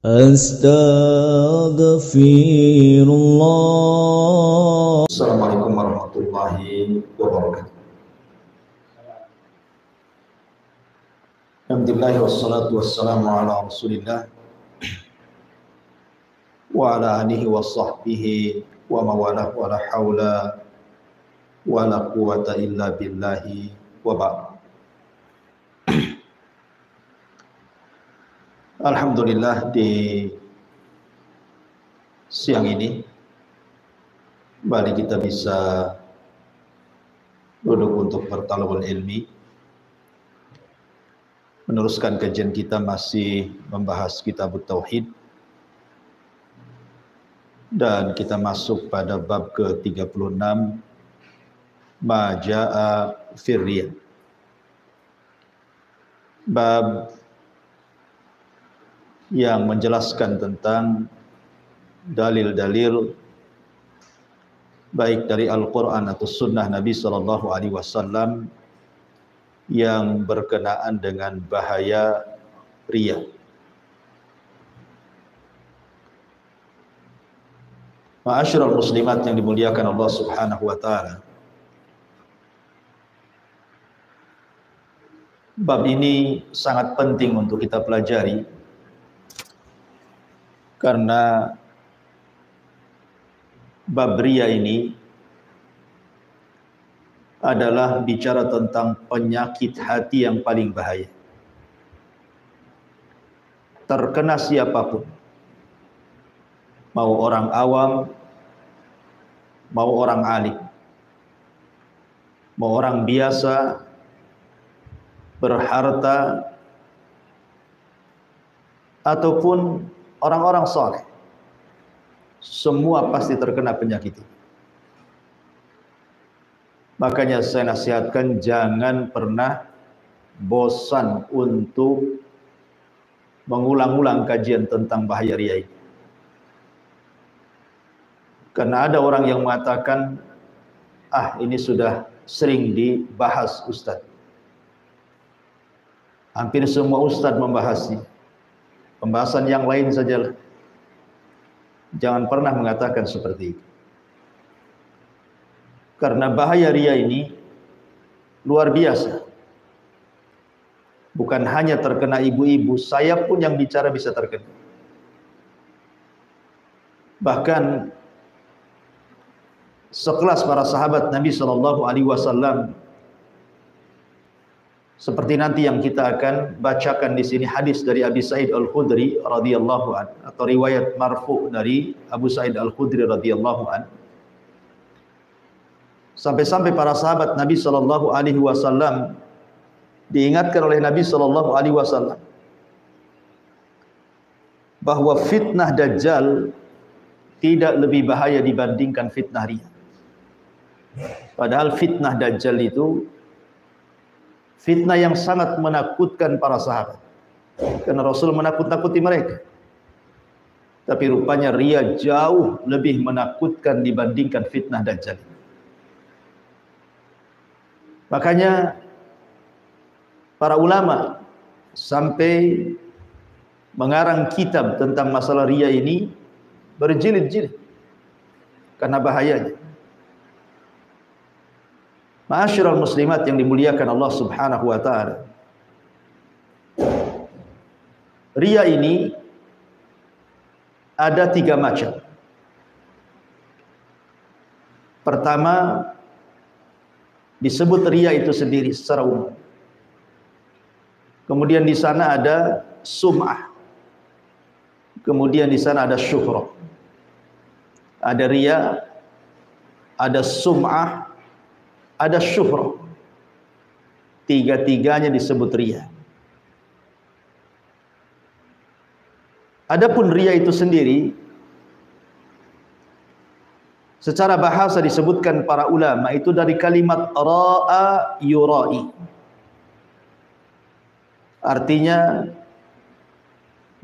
Astaghfirullah. Assalamualaikum warahmatullahi wabarakatuh. Alhamdulillah wassalatu wassalamu ala Rasulillah wa ala alihi wa sahbihi wa mawalah wa la hawla wa la quwata illa billahi wa ba'd. Alhamdulillah di siang ini kembali kita bisa duduk untuk bertalabul ilmi, meneruskan kajian kita masih membahas kitab Tauhid, dan kita masuk pada bab ke-36 Ma Ja'a fir Riya. Bab yang menjelaskan tentang dalil-dalil baik dari Al-Quran atau Sunnah Nabi SAW yang berkenaan dengan bahaya riya. Ma'asyiral muslimat yang dimuliakan Allah Subhanahu wa taala. Bab ini sangat penting untuk kita pelajari karena bab riya ini adalah bicara tentang penyakit hati yang paling bahaya. Terkena siapapun, mau orang awam, mau orang alim, mau orang biasa, berharta, ataupun orang-orang saleh, semua pasti terkena penyakit ini. Makanya saya nasihatkan jangan pernah bosan untuk mengulang-ulang kajian tentang bahaya riya ini. Karena ada orang yang mengatakan, ini sudah sering dibahas Ustaz. Hampir semua Ustaz membahasnya. Pembahasan yang lain sajalah. Jangan pernah mengatakan seperti itu. Karena bahaya riya ini luar biasa. Bukan hanya terkena ibu-ibu, saya pun yang bicara bisa terkena. Bahkan sekelas para sahabat Nabi SAW, seperti nanti yang kita akan bacakan di sini hadis dari Abi Sa'id Al-Khudri radhiyallahu an, atau riwayat marfu dari Abu Sa'id Al-Khudri radhiyallahu an. Sampai-sampai para sahabat Nabi SAW diingatkan oleh Nabi SAW bahwa fitnah Dajjal tidak lebih bahaya dibandingkan fitnah riya. Padahal fitnah Dajjal itu fitnah yang sangat menakutkan para sahabat. Karena Rasul menakut-nakuti mereka. Tapi rupanya riya jauh lebih menakutkan dibandingkan fitnah Dajjal. Makanya para ulama sampai mengarang kitab tentang masalah riya ini berjilid-jilid karena bahayanya. Ma'asyiral muslimat yang dimuliakan Allah Subhanahu wa taala. Riya ini ada 3 macam. Pertama, disebut riya itu sendiri secara umum. Kemudian di sana ada sum'ah. Kemudian di sana ada syuhrah. Ada riya, ada sum'ah, ada syuhrah. Tiga-tiganya disebut riya. Adapun riya itu sendiri secara bahasa disebutkan para ulama itu dari kalimat ra'a yura'i. Artinya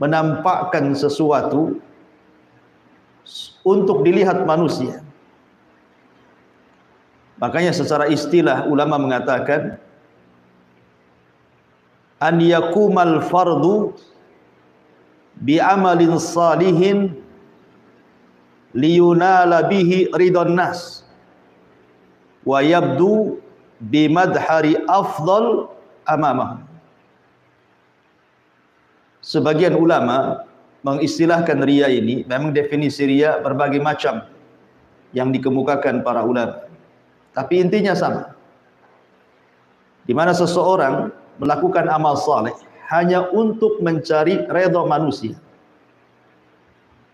menampakkan sesuatu untuk dilihat manusia. Makanya secara istilah ulama mengatakan an yakumal fardu bi'amalin salihin liyunala bihi ridon nas wa yabdu bimadhari afdal amamah. Sebagian ulama mengistilahkan riya ini, memang definisi riya berbagai macam yang dikemukakan para ulama, tapi intinya sama, di mana seseorang melakukan amal saleh hanya untuk mencari redha manusia,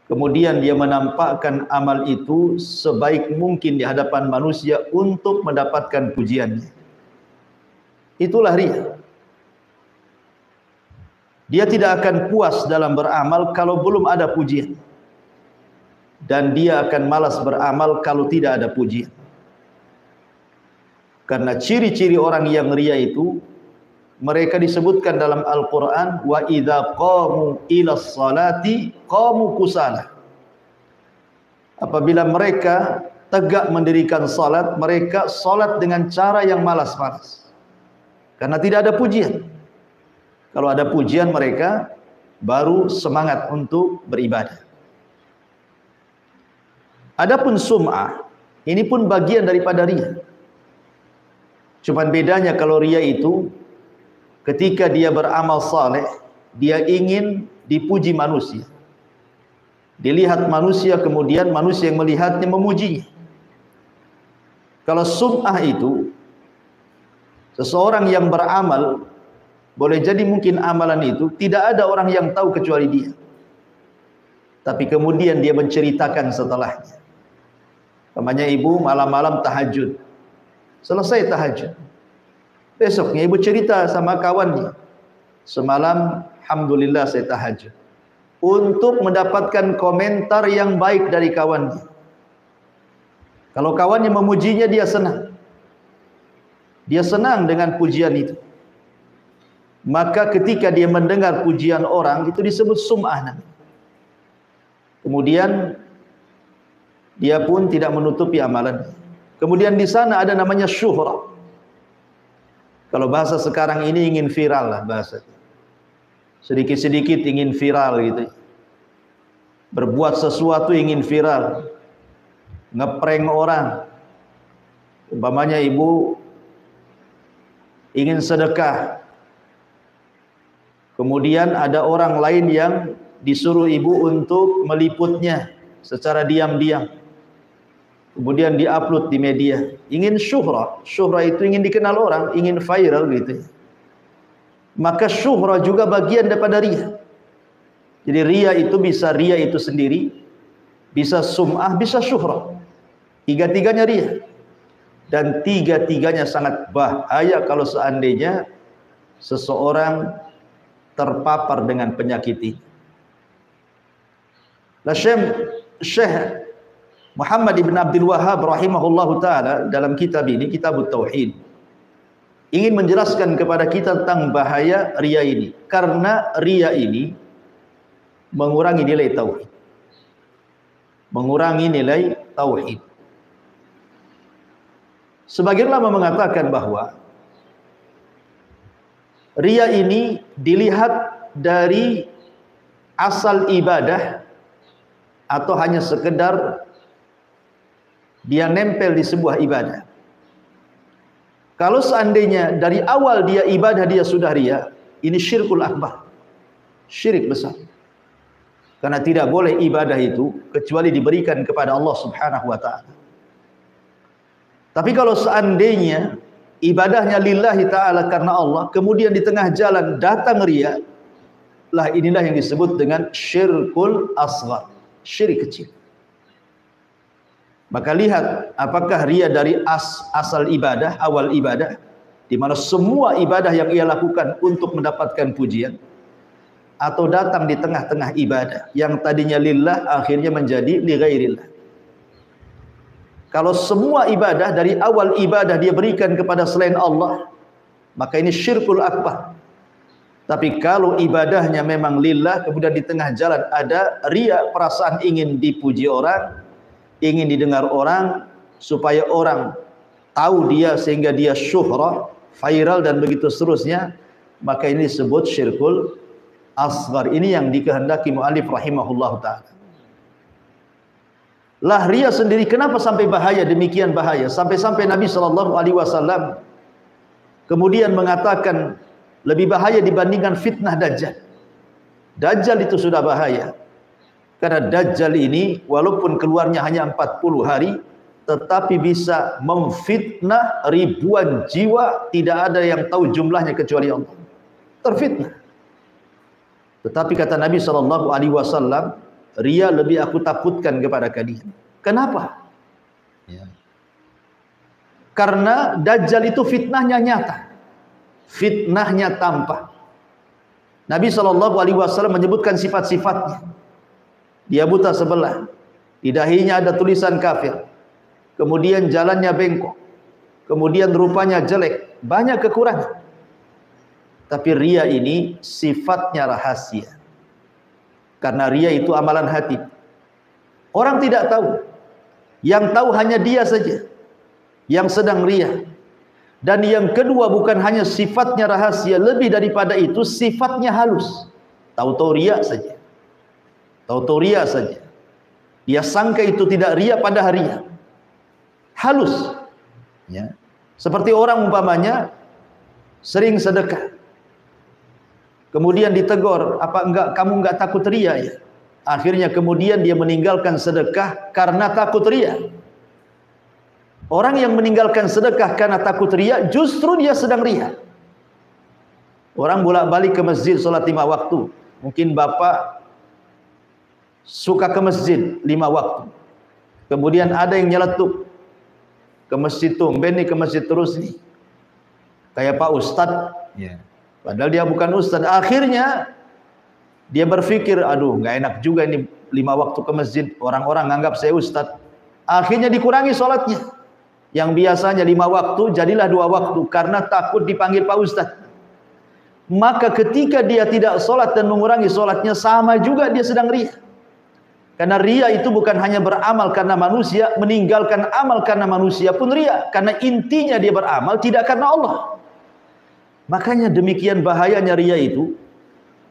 kemudian dia menampakkan amal itu sebaik mungkin di hadapan manusia untuk mendapatkan pujiannya. Itulah riya. Dia tidak akan puas dalam beramal kalau belum ada pujian, dan dia akan malas beramal kalau tidak ada pujian. Karena ciri-ciri orang yang riya itu, mereka disebutkan dalam Al-Quran, wa idza qamu ilas salati qamu kusala. Apabila mereka tegak mendirikan salat, mereka salat dengan cara yang malas-malas, karena tidak ada pujian. Kalau ada pujian, mereka baru semangat untuk beribadah. Adapun sum'ah, ini pun bagian daripada riya. Cuman bedanya kalau riya itu, ketika dia beramal saleh, dia ingin dipuji manusia. Dilihat manusia, kemudian manusia yang melihatnya memujinya. Kalau sum'ah itu, seseorang yang beramal, boleh jadi mungkin amalan itu tidak ada orang yang tahu kecuali dia, tapi kemudian dia menceritakan setelahnya. Namanya ibu malam-malam tahajud, selesai tahajud, besoknya ibu cerita sama kawannya, semalam alhamdulillah saya tahajud, untuk mendapatkan komentar yang baik dari kawannya. Kalau kawannya memujinya, dia senang, dia senang dengan pujian itu. Maka ketika dia mendengar pujian orang, itu disebut sum'ah. Kemudian dia pun tidak menutupi amalan. Kemudian di sana ada namanya syuhrah. Kalau bahasa sekarang ini ingin viral lah bahasa. Sedikit-sedikit ingin viral gitu. Berbuat sesuatu ingin viral. Ngeprank orang. Umpamanya ibu ingin sedekah, kemudian ada orang lain yang disuruh ibu untuk meliputnya secara diam-diam, kemudian diupload di media. Ingin syuhrah. Syuhrah itu ingin dikenal orang, ingin viral gitu. Maka syuhrah juga bagian daripada riya. Jadi riya itu bisa riya itu sendiri, bisa sum'ah, bisa syuhrah. Tiga-tiganya riya. Dan tiga-tiganya sangat bahaya kalau seandainya seseorang terpapar dengan penyakit ini. Syekh Muhammad ibn Abdul Wahhab rahimahullahu ta'ala dalam kitab ini, Kitabut Tauhid, ingin menjelaskan kepada kita tentang bahaya riya ini. Karena riya ini mengurangi nilai tauhid. Mengurangi nilai tauhid. Sebagian ulama mengatakan bahwa riya ini dilihat dari asal ibadah atau hanya sekedar dia nempel di sebuah ibadah. Kalau seandainya dari awal dia ibadah dia sudah riya, ini syirkul akbar, syirik besar. Karena tidak boleh ibadah itu kecuali diberikan kepada Allah Subhanahu wa ta'ala. Tapi kalau seandainya ibadahnya lillahi ta'ala karena Allah, kemudian di tengah jalan datang riya, lah inilah yang disebut dengan syirkul asghar, syirik kecil. Maka lihat apakah riya dari asal ibadah, awal ibadah, di mana semua ibadah yang ia lakukan untuk mendapatkan pujian, atau datang di tengah-tengah ibadah yang tadinya lillah akhirnya menjadi li ghairillah. Kalau semua ibadah dari awal ibadah dia berikan kepada selain Allah, maka ini syirkul akbar. Tapi kalau ibadahnya memang lillah, kemudian di tengah jalan ada riya, perasaan ingin dipuji orang, ingin didengar orang, supaya orang tahu dia sehingga dia syuhrah, viral dan begitu seterusnya, maka ini disebut syirkul asghar. Ini yang dikehendaki muallif rahimahullah ta'ala. Lah ria sendiri kenapa sampai bahaya, demikian bahaya, sampai-sampai Nabi SAW kemudian mengatakan lebih bahaya dibandingkan fitnah Dajjal. Dajjal itu sudah bahaya, karena Dajjal ini walaupun keluarnya hanya 40 hari, tetapi bisa memfitnah ribuan jiwa, tidak ada yang tahu jumlahnya kecuali Allah. Terfitnah. Tetapi kata Nabi SAW, ria lebih aku takutkan kepada kalian. Kenapa? Ya. Karena Dajjal itu fitnahnya nyata, fitnahnya tampak. Nabi SAW menyebutkan sifat-sifatnya. Dia buta sebelah, di dahinya ada tulisan kafir, kemudian jalannya bengkok, kemudian rupanya jelek, banyak kekurangan. Tapi ria ini sifatnya rahasia, karena ria itu amalan hati. Orang tidak tahu, yang tahu hanya dia saja yang sedang ria. Dan yang kedua, bukan hanya sifatnya rahasia, lebih daripada itu sifatnya halus. Tahu-tahu ria saja, tahu-tahu ria saja. Dia sangka itu tidak ria, padahal ria. Halus, ya. Seperti orang umpamanya sering sedekah, kemudian ditegur, apa enggak, kamu enggak takut ria ya? Akhirnya kemudian dia meninggalkan sedekah karena takut ria. Orang yang meninggalkan sedekah karena takut ria, justru dia sedang ria. Orang bolak-balik ke masjid sholat 5 waktu. Mungkin bapak suka ke masjid 5 waktu. Kemudian ada yang nyeletuk ke masjid, tumben nih ke masjid terus nih, kayak Pak Ustadz. Padahal dia bukan Ustadz. Akhirnya dia berpikir, aduh nggak enak juga ini 5 waktu ke masjid, orang-orang nganggap saya Ustadz. Akhirnya dikurangi sholatnya. Yang biasanya 5 waktu jadilah 2 waktu karena takut dipanggil Pak Ustadz. Maka ketika dia tidak sholat dan mengurangi sholatnya, sama juga dia sedang ria. Karena ria itu bukan hanya beramal karena manusia, meninggalkan amal karena manusia pun ria. Karena intinya dia beramal tidak karena Allah. Makanya demikian bahayanya ria itu,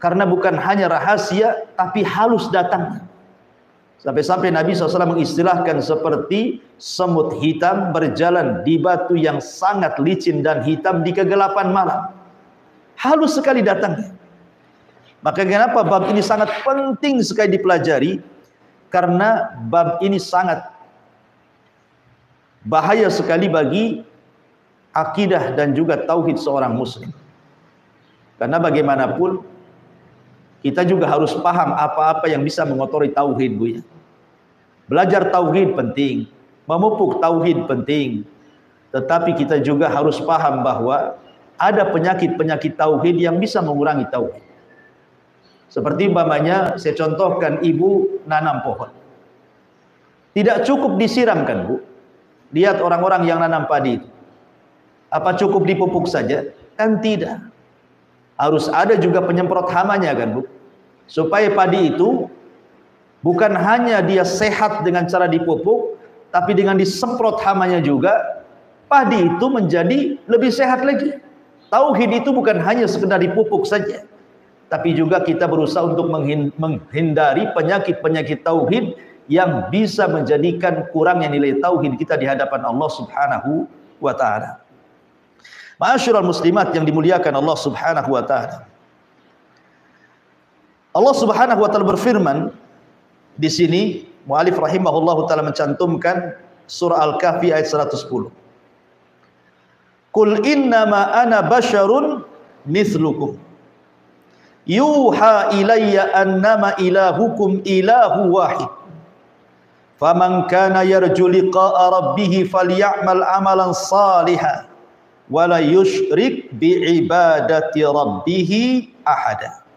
karena bukan hanya rahasia, tapi halus datangnya. Sampai-sampai Nabi SAW mengistilahkan seperti semut hitam berjalan di batu yang sangat licin dan hitam di kegelapan malam. Halus sekali datangnya. Maka kenapa bab ini sangat penting sekali dipelajari? Karena bab ini sangat bahaya sekali bagi akidah dan juga tauhid seorang muslim. Karena bagaimanapun kita juga harus paham apa-apa yang bisa mengotori tauhid, Bu ya. Belajar tauhid penting, memupuk tauhid penting. Tetapi kita juga harus paham bahwa ada penyakit-penyakit tauhid yang bisa mengurangi tauhid. Seperti umpamanya, saya contohkan ibu nanam pohon. Tidak cukup disiramkan, Bu. Lihat orang-orang yang nanam padi itu. Apa cukup dipupuk saja? Kan tidak. Harus ada juga penyemprot hamanya kan, Bu. Supaya padi itu bukan hanya dia sehat dengan cara dipupuk, tapi dengan disemprot hamanya juga, padi itu menjadi lebih sehat lagi. Tauhid itu bukan hanya sekedar dipupuk saja, tapi juga kita berusaha untuk menghindari penyakit-penyakit tauhid yang bisa menjadikan kurangnya nilai tauhid kita di hadapan Allah Subhanahu wa ta'ala. Ma'asyiral muslimat yang dimuliakan Allah Subhanahu wa ta'ala. Allah Subhanahu wa ta'ala berfirman di sini, mu'alif rahimahullahu ta'ala mencantumkan surah Al-Kahfi ayat 110. Qul innama ana basyarun mithlukum yuha ilayya annama ilahukum ilahu wahid faman kana yarju liqa'a rabbih falyamal amalan salihan wala yusyrik bi'ibadati rabbih ahada.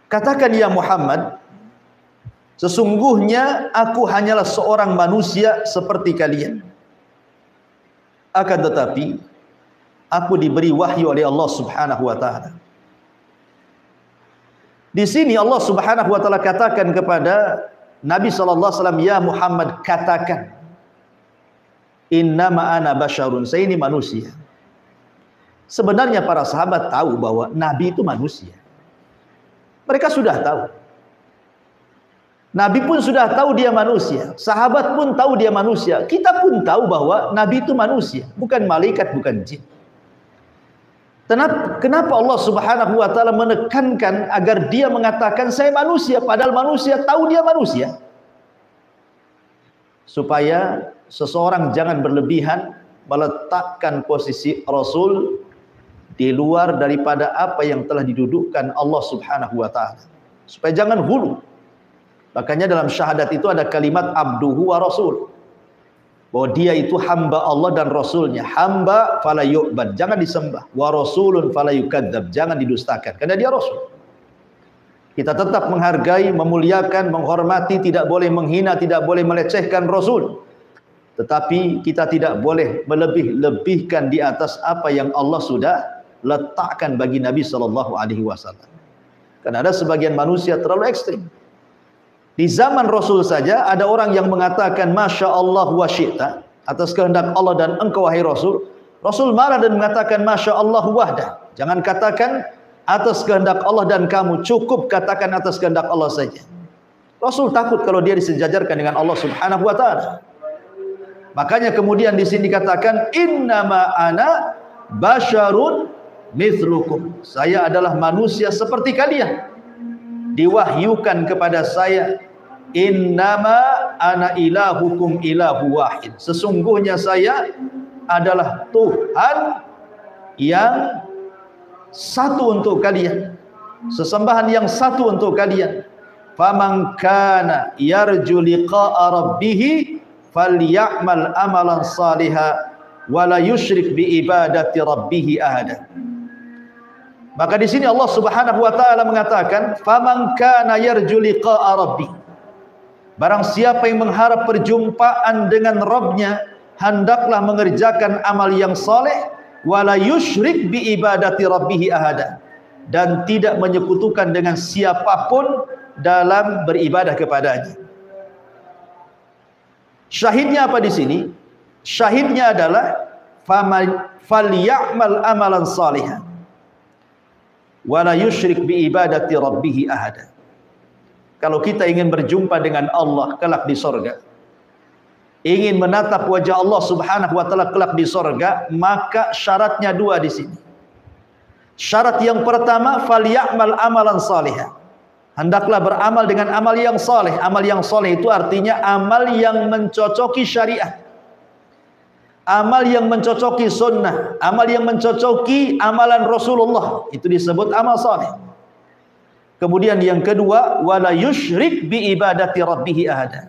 Katakan ya Muhammad, sesungguhnya aku hanyalah seorang manusia seperti kalian. Akan tetapi aku diberi wahyu oleh Allah Subhanahu wa ta'ala. Di sini Allah Subhanahu wa ta'ala katakan kepada Nabi sallallahu alaihi wasallam, ya Muhammad, katakan innama ana basyarun, saya ini manusia. Sebenarnya para sahabat tahu bahwa Nabi itu manusia. Mereka sudah tahu. Nabi pun sudah tahu dia manusia. Sahabat pun tahu dia manusia. Kita pun tahu bahwa Nabi itu manusia, bukan malaikat, bukan jin. Kenapa Allah Subhanahu wa taala menekankan agar dia mengatakan saya manusia, padahal manusia tahu dia manusia? Supaya seseorang jangan berlebihan meletakkan posisi Rasul di luar daripada apa yang telah didudukkan Allah Subhanahu wa taala. Supaya jangan hulu. Makanya dalam syahadat itu ada kalimat abduhu wa rasul. Bahwa dia itu hamba Allah dan Rasulnya. Hamba fala yu'bad, jangan disembah. Wa rasulun fala yukadzab, jangan didustakan. Karena dia Rasul. Kita tetap menghargai, memuliakan, menghormati, tidak boleh menghina, tidak boleh melecehkan Rasul. Tetapi kita tidak boleh melebih-lebihkan di atas apa yang Allah sudah letakkan bagi Nabi SAW. Karena ada sebagian manusia terlalu ekstrim. Di zaman Rasul saja ada orang yang mengatakan Masya Allah wa syi'ta, atas kehendak Allah dan engkau wahai Rasul. Rasul marah dan mengatakan Masya Allah wahda. Jangan katakan atas kehendak Allah dan kamu, cukup katakan atas kehendak Allah saja. Rasul takut kalau dia disejajarkan dengan Allah Subhanahu wa taala. Makanya kemudian di sini dikatakan innama ana basyarun mithlukum. Saya adalah manusia seperti kalian. Diwahyukan kepada saya innama ana ilahukum ilahu wahid. Sesungguhnya saya adalah Tuhan yang satu untuk kalian, sesembahan yang satu untuk kalian. Faman kana yarju liqa'a rabbih falyamal amalan salihan wa la yusyrik bi ibadati rabbih ahada. Maka di sini Allah Subhanahu wa taala mengatakan faman kana yarju liqa'a rabbih. Barang siapa yang mengharap perjumpaan dengan Rabbnya, hendaklah mengerjakan amal yang saleh, wala yusyrik bi ibadati rabbih ahada, dan tidak menyekutukan dengan siapapun dalam beribadah kepadanya. Syahidnya apa di sini? Syahidnya adalah falyamal amalan salihan wala yusyrik bi ibadati rabbih ahada. Kalau kita ingin berjumpa dengan Allah kelak di sorga, ingin menatap wajah Allah Subhanahu wa taala kelak di sorga, maka syaratnya dua di sini. Syarat yang pertama, falyamal amalan salihah. Hendaklah beramal dengan amal yang saleh. Amal yang saleh itu artinya amal yang mencocoki syariat. Amal yang mencocoki sunnah, amal yang mencocoki amalan Rasulullah, itu disebut amal saleh. Kemudian yang kedua, wala yusyrik bi ibadati rabbih ahada,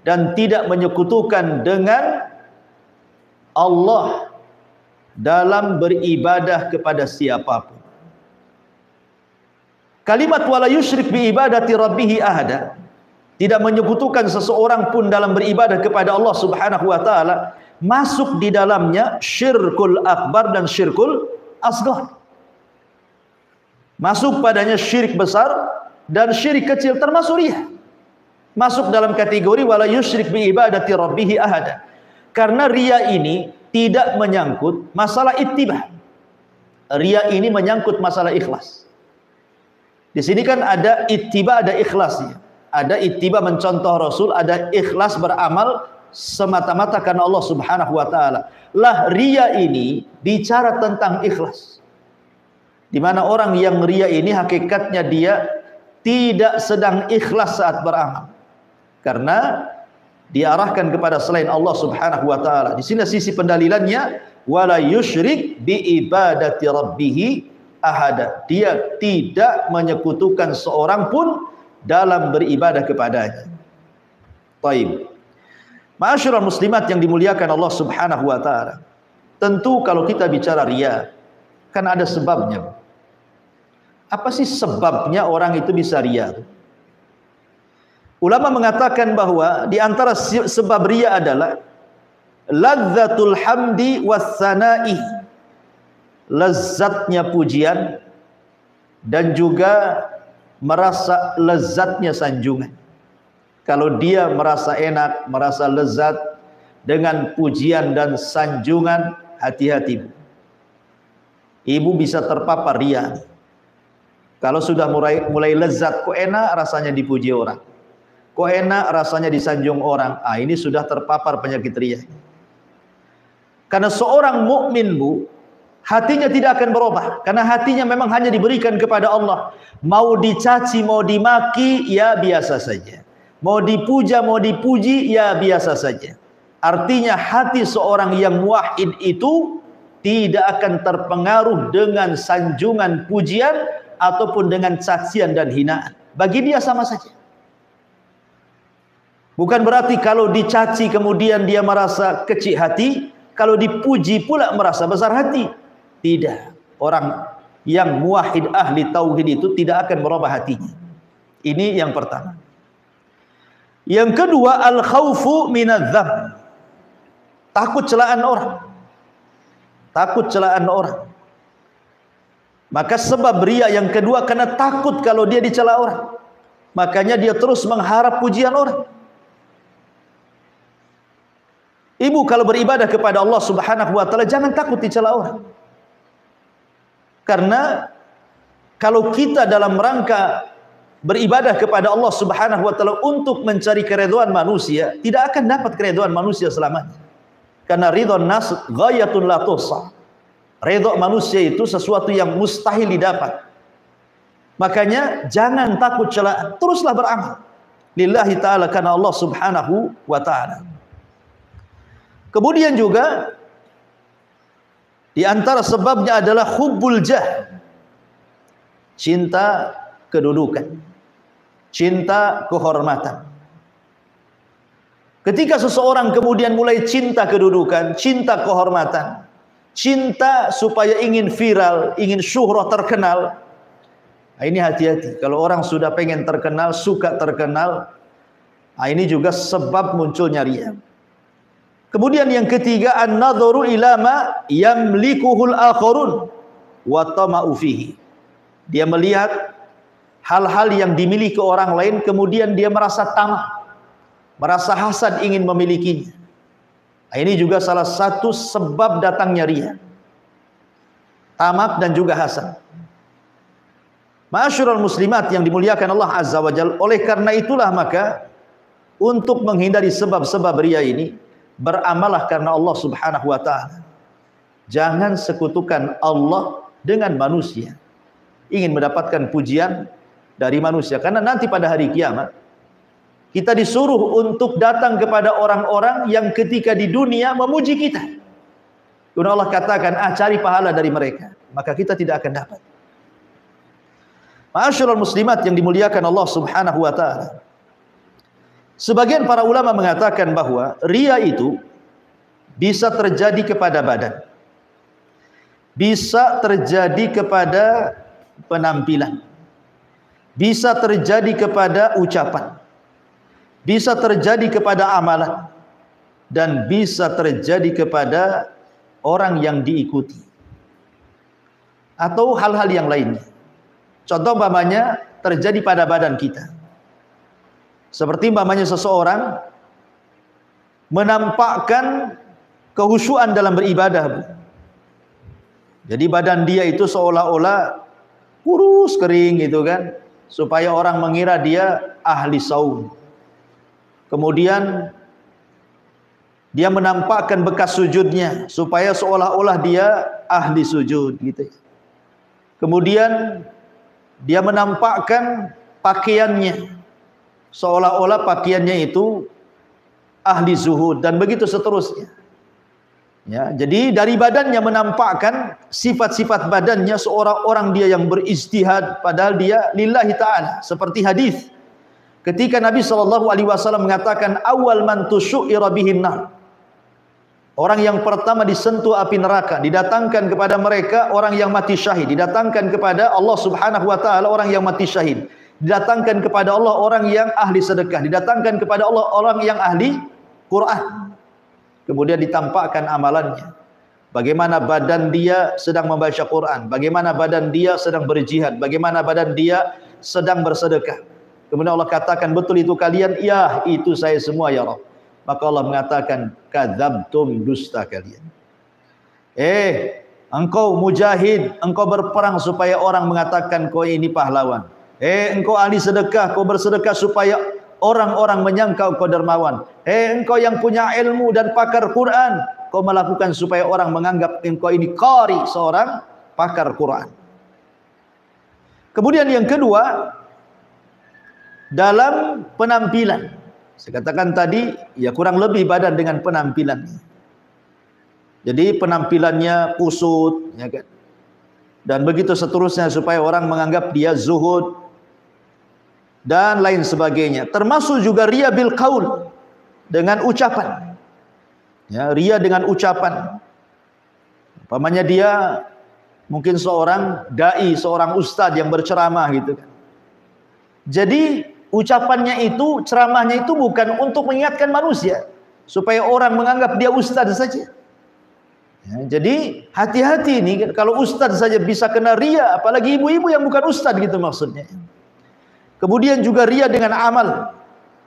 dan tidak menyekutukan dengan Allah dalam beribadah kepada siapapun. Kalimat wala yusyrik bi ibadati rabbih ahada, tidak menyekutukan seseorang pun dalam beribadah kepada Allah Subhanahu wa taala, masuk di dalamnya syirkul akbar dan syirkul asghar. Masuk padanya syirik besar dan syirik kecil, termasuk riya. Masuk dalam kategori wala yusyrik bi ibadati rabbih ahada. Karena riya ini tidak menyangkut masalah ittiba. Riya ini menyangkut masalah ikhlas. Di sini kan ada ittiba, ada ikhlasnya. Ada ittiba mencontoh Rasul, ada ikhlas beramal semata-mata karena Allah Subhanahu wa taala. Lah riya ini bicara tentang ikhlas. Di mana orang yang riya ini hakikatnya dia tidak sedang ikhlas saat beramal. Karena diarahkan kepada selain Allah Subhanahu wa taala. Di sini sisi pendalilannya wala yusyrik bi ibadati rabbih ahada. Dia tidak menyekutukan seorang pun dalam beribadah kepadanya. Baik. Ma'asyiral muslimat yang dimuliakan Allah Subhanahu wa taala. Tentu kalau kita bicara riya, kan ada sebabnya. Apa sih sebabnya orang itu bisa riya? Ulama mengatakan bahwa di antara sebab riya adalah ladzatul hamdi wassana'i, lezatnya pujian dan juga merasa lezatnya sanjungan. Kalau dia merasa enak, merasa lezat dengan pujian dan sanjungan, hati-hati. Ibu bisa terpapar riya. Kalau sudah mulai lezat, kok enak rasanya dipuji orang, kok enak rasanya disanjung orang, ini sudah terpapar penyakit riya. Karena seorang mukmin, Bu, hatinya tidak akan berubah, karena hatinya memang hanya diberikan kepada Allah. Mau dicaci, mau dimaki, ya biasa saja. Mau dipuja, mau dipuji, ya biasa saja. Artinya hati seorang yang muwahhid itu tidak akan terpengaruh dengan sanjungan pujian ataupun dengan cacian dan hinaan. Bagi dia sama saja. Bukan berarti kalau dicaci kemudian dia merasa kecil hati, kalau dipuji pula merasa besar hati. Tidak. Orang yang muwahhid ahli tauhid itu tidak akan merubah hatinya. Ini yang pertama. Yang kedua, al-khaufu minadz-dzam. Takut celaan orang. Takut celaan orang. Maka sebab riya yang kedua karena takut kalau dia dicela orang. Makanya dia terus mengharap pujian orang. Ibu kalau beribadah kepada Allah Subhanahu wa taala jangan takut dicela orang. Karena kalau kita dalam rangka beribadah kepada Allah Subhanahu wa taala untuk mencari keridhaan manusia, tidak akan dapat keridhaan manusia selamanya. Karena ridhon nas ghayatun la tuhsa. Ridha manusia itu sesuatu yang mustahil didapat. Makanya jangan takut celaan, teruslah beramal lillahi taala karena Allah Subhanahu wa taala. Kemudian juga di antara sebabnya adalah hubbul jah. Cinta kedudukan, cinta kehormatan. Ketika seseorang kemudian mulai cinta kedudukan, cinta kehormatan, cinta supaya ingin viral, ingin syuhrah, terkenal, ini hati-hati. Kalau orang sudah pengen terkenal, suka terkenal, ini juga sebab munculnya riya. Kemudian yang ketiga, an-nadharu ila ma yamlikuhul akharun wa tama'u fihi. Dia melihat hal-hal yang dimiliki orang lain, kemudian dia merasa tamak, merasa hasad ingin memilikinya. Ini juga salah satu sebab datangnya riya. Tamak dan juga hasad. Ma'asyiral muslimat yang dimuliakan Allah Azza wa Jalla, oleh karena itulah maka untuk menghindari sebab-sebab riya ini, beramallah karena Allah Subhanahu wa taala. Jangan sekutukan Allah dengan manusia. Ingin mendapatkan pujian dari manusia, karena nanti pada hari kiamat kita disuruh untuk datang kepada orang-orang yang ketika di dunia memuji kita. Karena Allah katakan, cari pahala dari mereka, maka kita tidak akan dapat. Ma'asyiral muslimat yang dimuliakan Allah Subhanahu wa taala. Sebagian para ulama mengatakan bahwa riya itu bisa terjadi kepada badan, bisa terjadi kepada penampilan, bisa terjadi kepada ucapan, bisa terjadi kepada amalan, dan bisa terjadi kepada orang yang diikuti atau hal-hal yang lainnya. Contoh umpamanya terjadi pada badan kita, seperti umpamanya seseorang menampakkan kehusyuan dalam beribadah. Jadi badan dia itu seolah-olah kurus kering gitu kan, supaya orang mengira dia ahli saum. Kemudian dia menampakkan bekas sujudnya supaya seolah-olah dia ahli sujud gitu. Kemudian dia menampakkan pakaiannya seolah-olah pakaiannya itu ahli zuhud, dan begitu seterusnya. Ya, jadi dari badannya menampakkan sifat-sifat badannya seorang orang dia yang berijtihad padahal dia lillahi ta'ala. Seperti hadis ketika Nabi SAW mengatakan, awal man tusyu'ira bihin nar, orang yang pertama disentuh api neraka, didatangkan kepada mereka orang yang mati syahid, didatangkan kepada Allah Subhanahu wa taala orang yang mati syahid, didatangkan kepada Allah orang yang ahli sedekah, didatangkan kepada Allah orang yang ahli Quran. Kemudian ditampakkan amalannya, bagaimana badan dia sedang membaca Quran, bagaimana badan dia sedang berjihad, bagaimana badan dia sedang bersedekah. Kemudian Allah katakan, betul itu kalian? Ya, itu saya semua ya Rabb. Maka Allah mengatakan, kadzabtum, dusta kalian. engkau mujahid, engkau berperang supaya orang mengatakan kau ini pahlawan. Engkau ahli sedekah, kau bersedekah supaya orang-orang menyangka kau dermawan. Engkau yang punya ilmu dan pakar Quran, kau melakukan supaya orang menganggap engkau ini qari, seorang pakar Quran. Kemudian yang kedua, dalam penampilan. Saya katakan tadi, ya kurang lebih badan dengan penampilan. Jadi penampilannya kusut, ya kan? Dan begitu seterusnya supaya orang menganggap dia zuhud dan lain sebagainya. Termasuk juga riya bil qaul, dengan ucapan. Ya, riya dengan ucapan. Umpamanya dia mungkin seorang dai, seorang ustadz yang berceramah gitu kan. Jadi ucapannya itu, ceramahnya itu bukan untuk mengingatkan manusia supaya orang menganggap dia ustadz saja. Ya, jadi hati-hati ini, kalau ustadz saja bisa kena riya, apalagi ibu-ibu yang bukan ustadz gitu maksudnya. Kemudian juga riya dengan amal,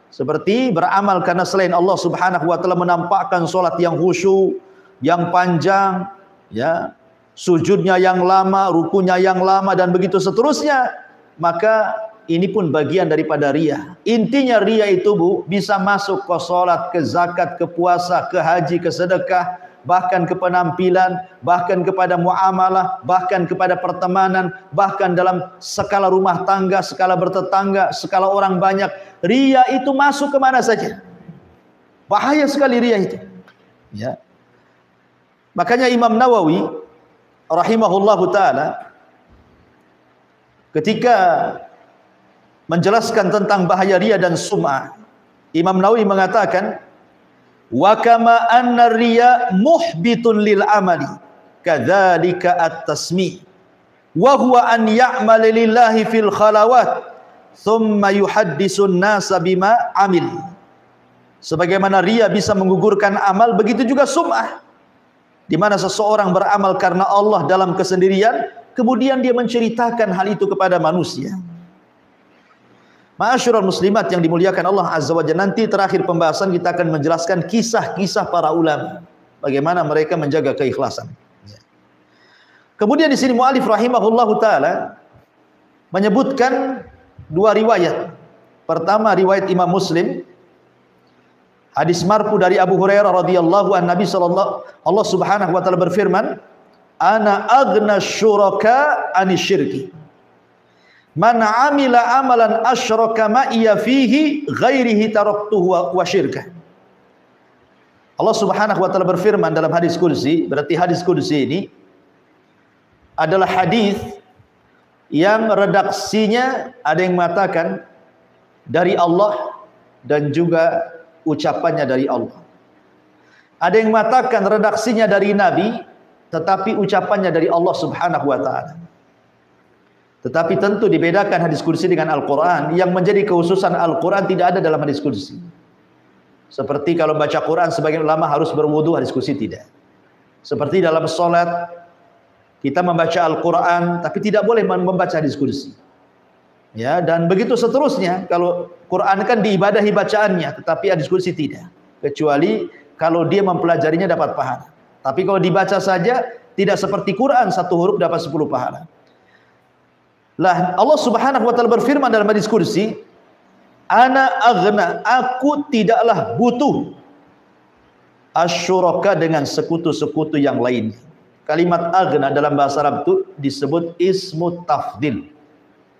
seperti beramal karena selain Allah Subhanahu wa taala menampakkan solat yang khusyuk, yang panjang, ya, sujudnya yang lama, rukunya yang lama dan begitu seterusnya, maka ini pun bagian daripada riya. Intinya riya itu, Bu, bisa masuk ke solat, ke zakat, ke puasa, ke haji, ke sedekah, bahkan ke penampilan, bahkan kepada muamalah, bahkan kepada pertemanan, bahkan dalam skala rumah tangga, skala bertetangga, skala orang banyak. Riya itu masuk kemana saja. Bahaya sekali riya itu. Ya. Makanya Imam Nawawi rahimahullahu taala ketika menjelaskan tentang bahaya riya dan sum'ah, Imam Nawawi mengatakan, wa kama anna riya muhbitun lil amali kadzalika at-tasmi wa huwa an ya'mala lillahi fil khalawat thumma yuhaddisun nasa bima amil. Sebagaimana riya bisa menggugurkan amal, begitu juga sum'ah, di mana seseorang beramal karena Allah dalam kesendirian, kemudian dia menceritakan hal itu kepada manusia. Ma'asyiral muslimat yang dimuliakan Allah Azza wa Jalla, nanti terakhir pembahasan kita akan menjelaskan kisah-kisah para ulama, bagaimana mereka menjaga keikhlasan. Kemudian di sini mu'alif rahimahullahu taala menyebutkan dua riwayat. Pertama riwayat Imam Muslim, hadis marfu dari Abu Hurairah radhiyallahu an, Nabi sallallahu, Allah Subhanahu wa taala berfirman, ana aghna syuraka anisyirki man amila amalan asyraka ma'iya fihi ghairihi taraktuhu wa syirkah. Allah Subhanahu wa taala berfirman dalam hadis qudsi, berarti hadis qudsi ini adalah hadis yang redaksinya ada yang mengatakan dari Allah dan juga ucapannya dari Allah. Ada yang mengatakan redaksinya dari Nabi tetapi ucapannya dari Allah Subhanahu wa taala. Tetapi tentu dibedakan hadis qudsi dengan Al-Quran. Yang menjadi kekhususan Al-Quran tidak ada dalam hadis qudsi. Seperti kalau baca Quran sebagian ulama harus berwudu, hadis qudsi tidak. Seperti dalam sholat kita membaca Al-Quran tapi tidak boleh membaca hadis qudsi. Ya, dan begitu seterusnya. Kalau Quran kan diibadahi bacaannya, tetapi hadis qudsi tidak. Kecuali kalau dia mempelajarinya dapat pahala. Tapi kalau dibaca saja, tidak seperti Quran, satu huruf dapat 10 pahala. Lah Allah Subhanahu wa taala berfirman dalam hadis qudsi, ana aghna, aku tidaklah butuh asyuraka, dengan sekutu-sekutu yang lain. Kalimat aghna dalam bahasa Arab itu disebut ismu tafdil.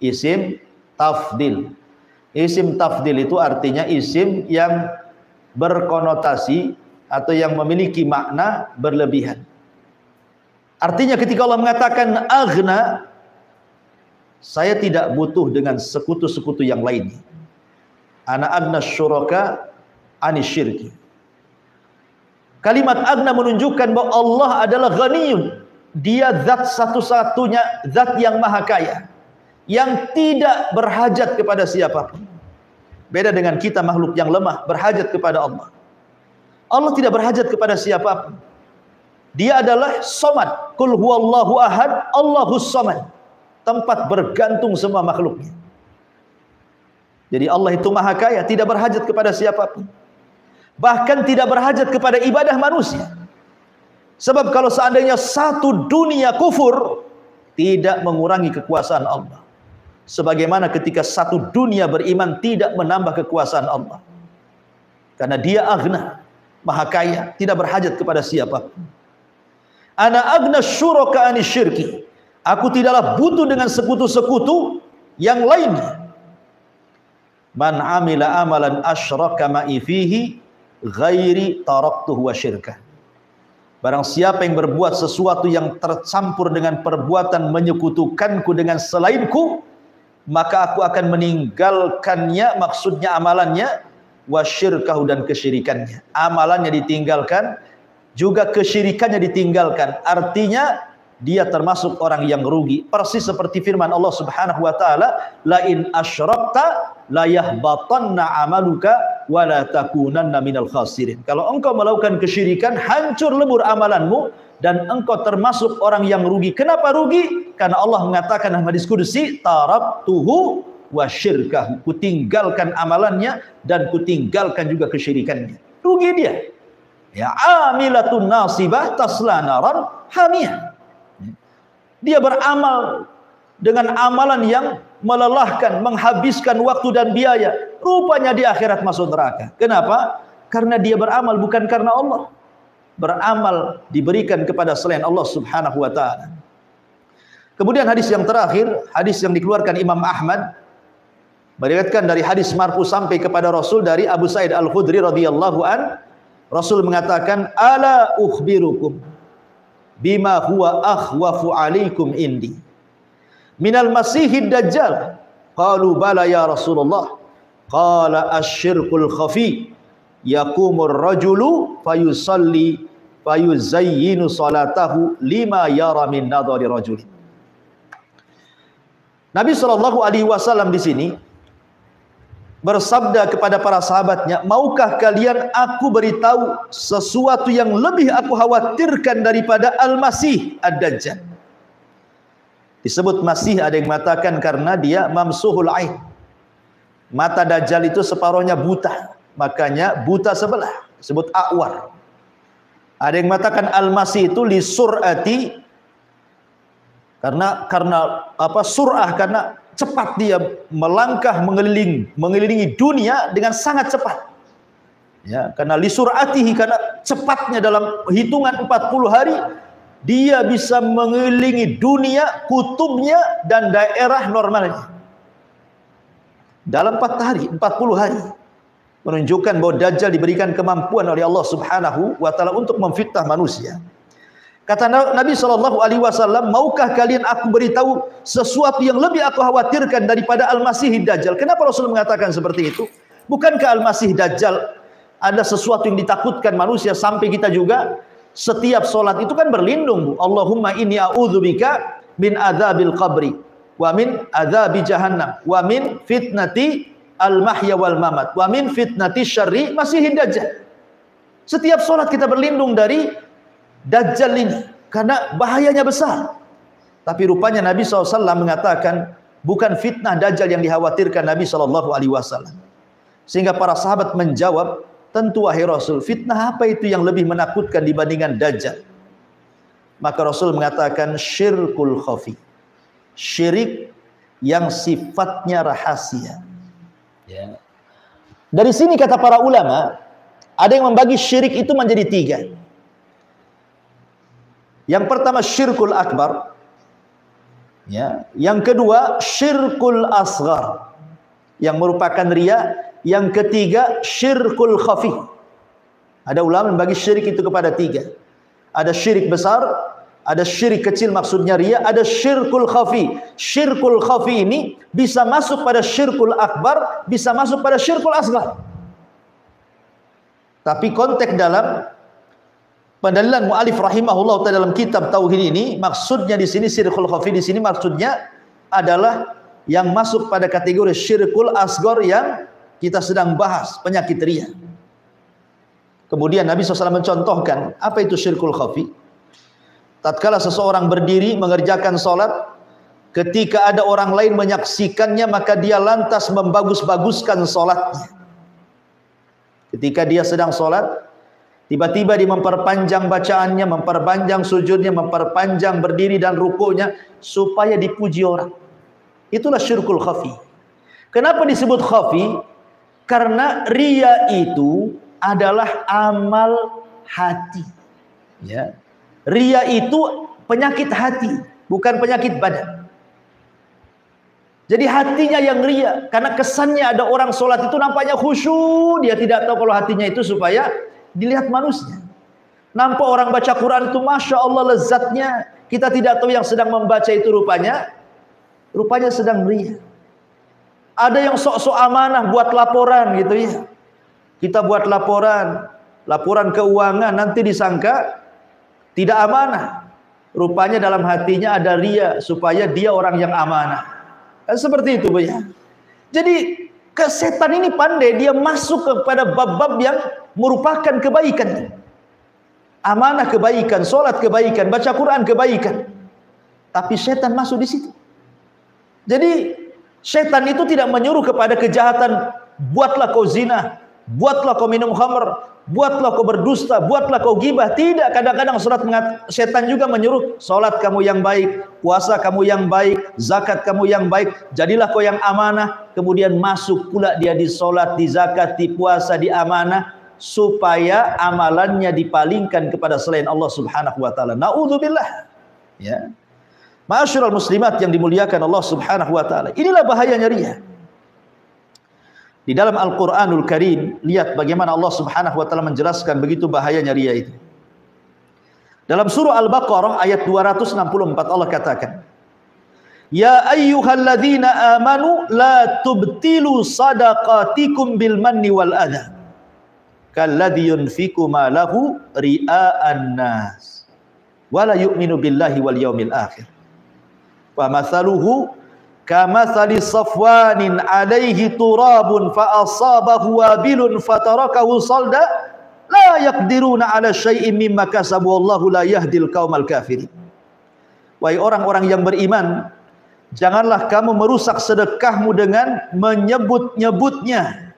Isim tafdil. Isim tafdil itu artinya isim yang berkonotasi atau yang memiliki makna berlebihan. Artinya ketika Allah mengatakan aghna, saya tidak butuh dengan sekutu-sekutu yang lain. Ana agna syuraka anisyirki. Kalimat agna menunjukkan bahwa Allah adalah ghaniyun. Dia zat satu-satunya, zat yang maha kaya, yang tidak berhajat kepada siapapun. Beda dengan kita makhluk yang lemah, berhajat kepada Allah. Allah tidak berhajat kepada siapapun. Dia adalah somad. Qul huwallahu ahad, Allahus somad. Tempat bergantung semua makhluknya. Jadi Allah itu maha kaya, tidak berhajat kepada siapapun. Bahkan tidak berhajat kepada ibadah manusia. Sebab kalau seandainya satu dunia kufur, tidak mengurangi kekuasaan Allah. Sebagaimana ketika satu dunia beriman tidak menambah kekuasaan Allah. Karena dia aghna, maha kaya, tidak berhajat kepada siapa. Ana aghna syuraka ani syirki. Aku tidaklah butuh dengan sekutu-sekutu yang lainnya. Man amila amalan asyraka ma'i fihi ghairi taraktuhu wa syirkah. Barang siapa yang berbuat sesuatu yang tercampur dengan perbuatan menyekutukanku dengan selainku, maka aku akan meninggalkannya, maksudnya amalannya, wa syirkahu, dan kesyirikannya. Amalannya ditinggalkan, juga kesyirikannya ditinggalkan. Artinya dia termasuk orang yang rugi. Persis seperti firman Allah Subhanahu wa taala, la in asyrakta la yahbatanna amaluka wa la takunanna minal khasirin. Kalau engkau melakukan kesyirikan, hancur lebur amalanmu dan engkau termasuk orang yang rugi. Kenapa rugi? Karena Allah mengatakan dalam hadis qudsi, taraktuhu wa syirkahu. Kutinggalkan amalannya dan kutinggalkan juga kesyirikannya. Rugi dia. Ya, amilatun nasibah tasla naran hamiyah. Dia beramal dengan amalan yang melelahkan, menghabiskan waktu dan biaya. Rupanya di akhirat masuk neraka. Kenapa? Karena dia beramal bukan karena Allah. Beramal diberikan kepada selain Allah Subhanahu wa ta'ala. Kemudian hadis yang terakhir, hadis yang dikeluarkan Imam Ahmad, meriwayatkan dari hadis marfu sampai kepada Rasul dari Abu Sa'id Al-Khudri radhiyallahu an. Rasul mengatakan, ala ukhbirukum bima huwa akhwafu alaikum indi minal masihid dajjal. Qalu bala ya Rasulullah. Qala asyirkul khafi yaqumur rajulu fayusalli fayuzayyinu salatahu lima yara min nadhari rajulin. Nabi SAW di sini bersabda kepada para sahabatnya, maukah kalian aku beritahu sesuatu yang lebih aku khawatirkan daripada Al-Masih Ad-Dajjal? Disebut Masih, ada yang mengatakan karena dia mamsuhul ain. Mata Dajjal itu separuhnya buta, makanya buta sebelah, disebut a'war. Ada yang mengatakan Al-Masih itu li sur'ati, karena sur'ah, karena cepat dia melangkah mengelilingi dunia dengan sangat cepat. Ya, karena li sur'atihi, karena cepatnya dalam hitungan 40 hari dia bisa mengelilingi dunia, kutubnya dan daerah normalnya. Dalam 4 hari, 40 hari. Menunjukkan bahwa Dajjal diberikan kemampuan oleh Allah Subhanahu wa taala untuk memfitnah manusia. Kata Nabi SAW, maukah kalian aku beritahu sesuatu yang lebih aku khawatirkan daripada Al-Masih Dajjal? Kenapa Rasul mengatakan seperti itu? Bukankah Al-Masih Dajjal ada sesuatu yang ditakutkan manusia sampai kita juga setiap solat itu kan berlindung, Bu. Allahumma inni a'udzubika min adzabil qabri wa min adzabi jahannam wa min fitnati al-mahya wal mamat wa min fitnati syarri Masih Dajjal. Setiap solat kita berlindung dari Dajjal ini, karena bahayanya besar. Tapi rupanya Nabi SAW mengatakan bukan fitnah Dajjal yang dikhawatirkan Nabi SAW. Sehingga para sahabat menjawab, tentu wahai Rasul, fitnah apa itu yang lebih menakutkan dibandingkan Dajjal? Maka Rasul mengatakan syirkul khafi, syirik yang sifatnya rahasia. Ya. Dari sini kata para ulama, ada yang membagi syirik itu menjadi 3. Yang pertama syirkul akbar, ya. Yang kedua syirkul asghar, yang merupakan riya. Yang ketiga syirkul khafi. Ada ulama membagi syirik itu kepada 3. Ada syirik besar, ada syirik kecil maksudnya riya, ada syirkul khafi. Syirkul khafi ini bisa masuk pada syirkul akbar, bisa masuk pada syirkul asghar. Tapi konteks dalam pendalilan mu'alif rahimahullah dalam kitab tauhid ini, maksudnya di sini syirkul khafi di sini maksudnya adalah yang masuk pada kategori syirkul asghar yang kita sedang bahas, penyakit riya. Kemudian Nabi SAW mencontohkan apa itu syirkul khafi. Tatkala seseorang berdiri mengerjakan salat, ketika ada orang lain menyaksikannya, maka dia lantas membagus-baguskan salatnya. Ketika dia sedang salat, Tiba-tiba dia memperpanjang bacaannya, memperpanjang sujudnya, memperpanjang berdiri dan rukuknya supaya dipuji orang. Itulah syirkul khafi. Kenapa disebut khafi? Karena riya itu adalah amal hati. Ya. Riya itu penyakit hati, bukan penyakit badan. Jadi hatinya yang riya, karena kesannya ada orang sholat itu nampaknya khusyuk, dia tidak tahu kalau hatinya itu supaya dilihat manusia. Nampak orang baca Quran itu Masya Allah lezatnya, kita tidak tahu yang sedang membaca itu rupanya sedang riya. Ada yang sok-sok amanah buat laporan gitu ya. Kita buat laporan keuangan, nanti disangka tidak amanah. Rupanya dalam hatinya ada riya supaya dia orang yang amanah. Kan seperti itu ya. Jadi setan ini pandai, dia masuk kepada bab-bab yang merupakan kebaikan. Amanah kebaikan, sholat kebaikan, baca Quran kebaikan. Tapi setan masuk di situ. Jadi setan itu tidak menyuruh kepada kejahatan, buatlah kau zina, buatlah kau minum khamr, buatlah kau berdusta, buatlah kau gibah. Tidak, kadang-kadang setan juga menyuruh sholat kamu yang baik, puasa kamu yang baik, zakat kamu yang baik, jadilah kau yang amanah. Kemudian masuk pula dia di sholat, di zakat, di puasa, di amanah, supaya amalannya dipalingkan kepada selain Allah Subhanahu wa taala. Naudzubillah. Ya. Ma'asyiral muslimat yang dimuliakan Allah Subhanahu wa taala. Inilah bahayanya riya. Di dalam Al-Qur'anul Karim, lihat bagaimana Allah Subhanahu wa taala menjelaskan begitu bahayanya riya itu. Dalam surah Al-Baqarah ayat 264 Allah katakan, "Ya ayyuhalladzina amanu la tubtilu sadaqatikum bil manni wal adha kalladzi yunfiqu ma lahu ria'an nas wa la yu'minu billahi wal yaumil akhir. Wa mathaluhu kamathali safwanin alaihi turabun fa asabahu wabilun fatarakahu salda la yaqdiruna ala syai'in mimma kasabu wallahu la yahdil qaumal kafirin." Wahai orang-orang yang beriman, janganlah kamu merusak sedekahmu dengan menyebut-nyebutnya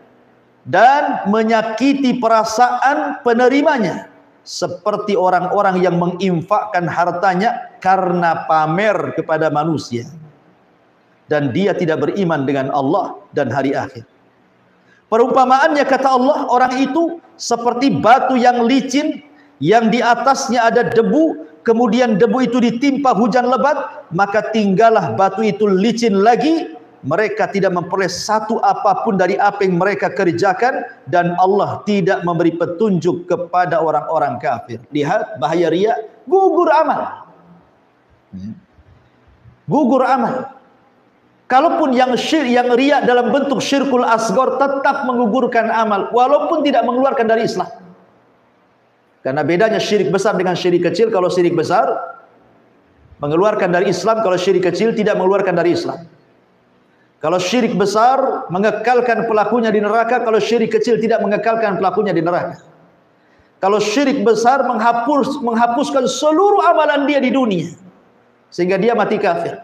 dan menyakiti perasaan penerimanya, seperti orang-orang yang menginfakkan hartanya karena pamer kepada manusia dan dia tidak beriman dengan Allah dan hari akhir. Perumpamaannya kata Allah, orang itu seperti batu yang licin yang di atasnya ada debu, kemudian debu itu ditimpa hujan lebat, maka tinggallah batu itu licin lagi. Mereka tidak memperoleh satu apapun dari apa yang mereka kerjakan, dan Allah tidak memberi petunjuk kepada orang-orang kafir. Lihat bahaya riya, gugur amal. Gugur amal. Kalaupun yang riya dalam bentuk syirkul asghar tetap menggugurkan amal walaupun tidak mengeluarkan dari Islam. Karena bedanya syirik besar dengan syirik kecil, kalau syirik besar mengeluarkan dari Islam, kalau syirik kecil tidak mengeluarkan dari Islam. Kalau syirik besar mengekalkan pelakunya di neraka, kalau syirik kecil tidak mengekalkan pelakunya di neraka. Kalau syirik besar menghapuskan seluruh amalan dia di dunia sehingga dia mati kafir.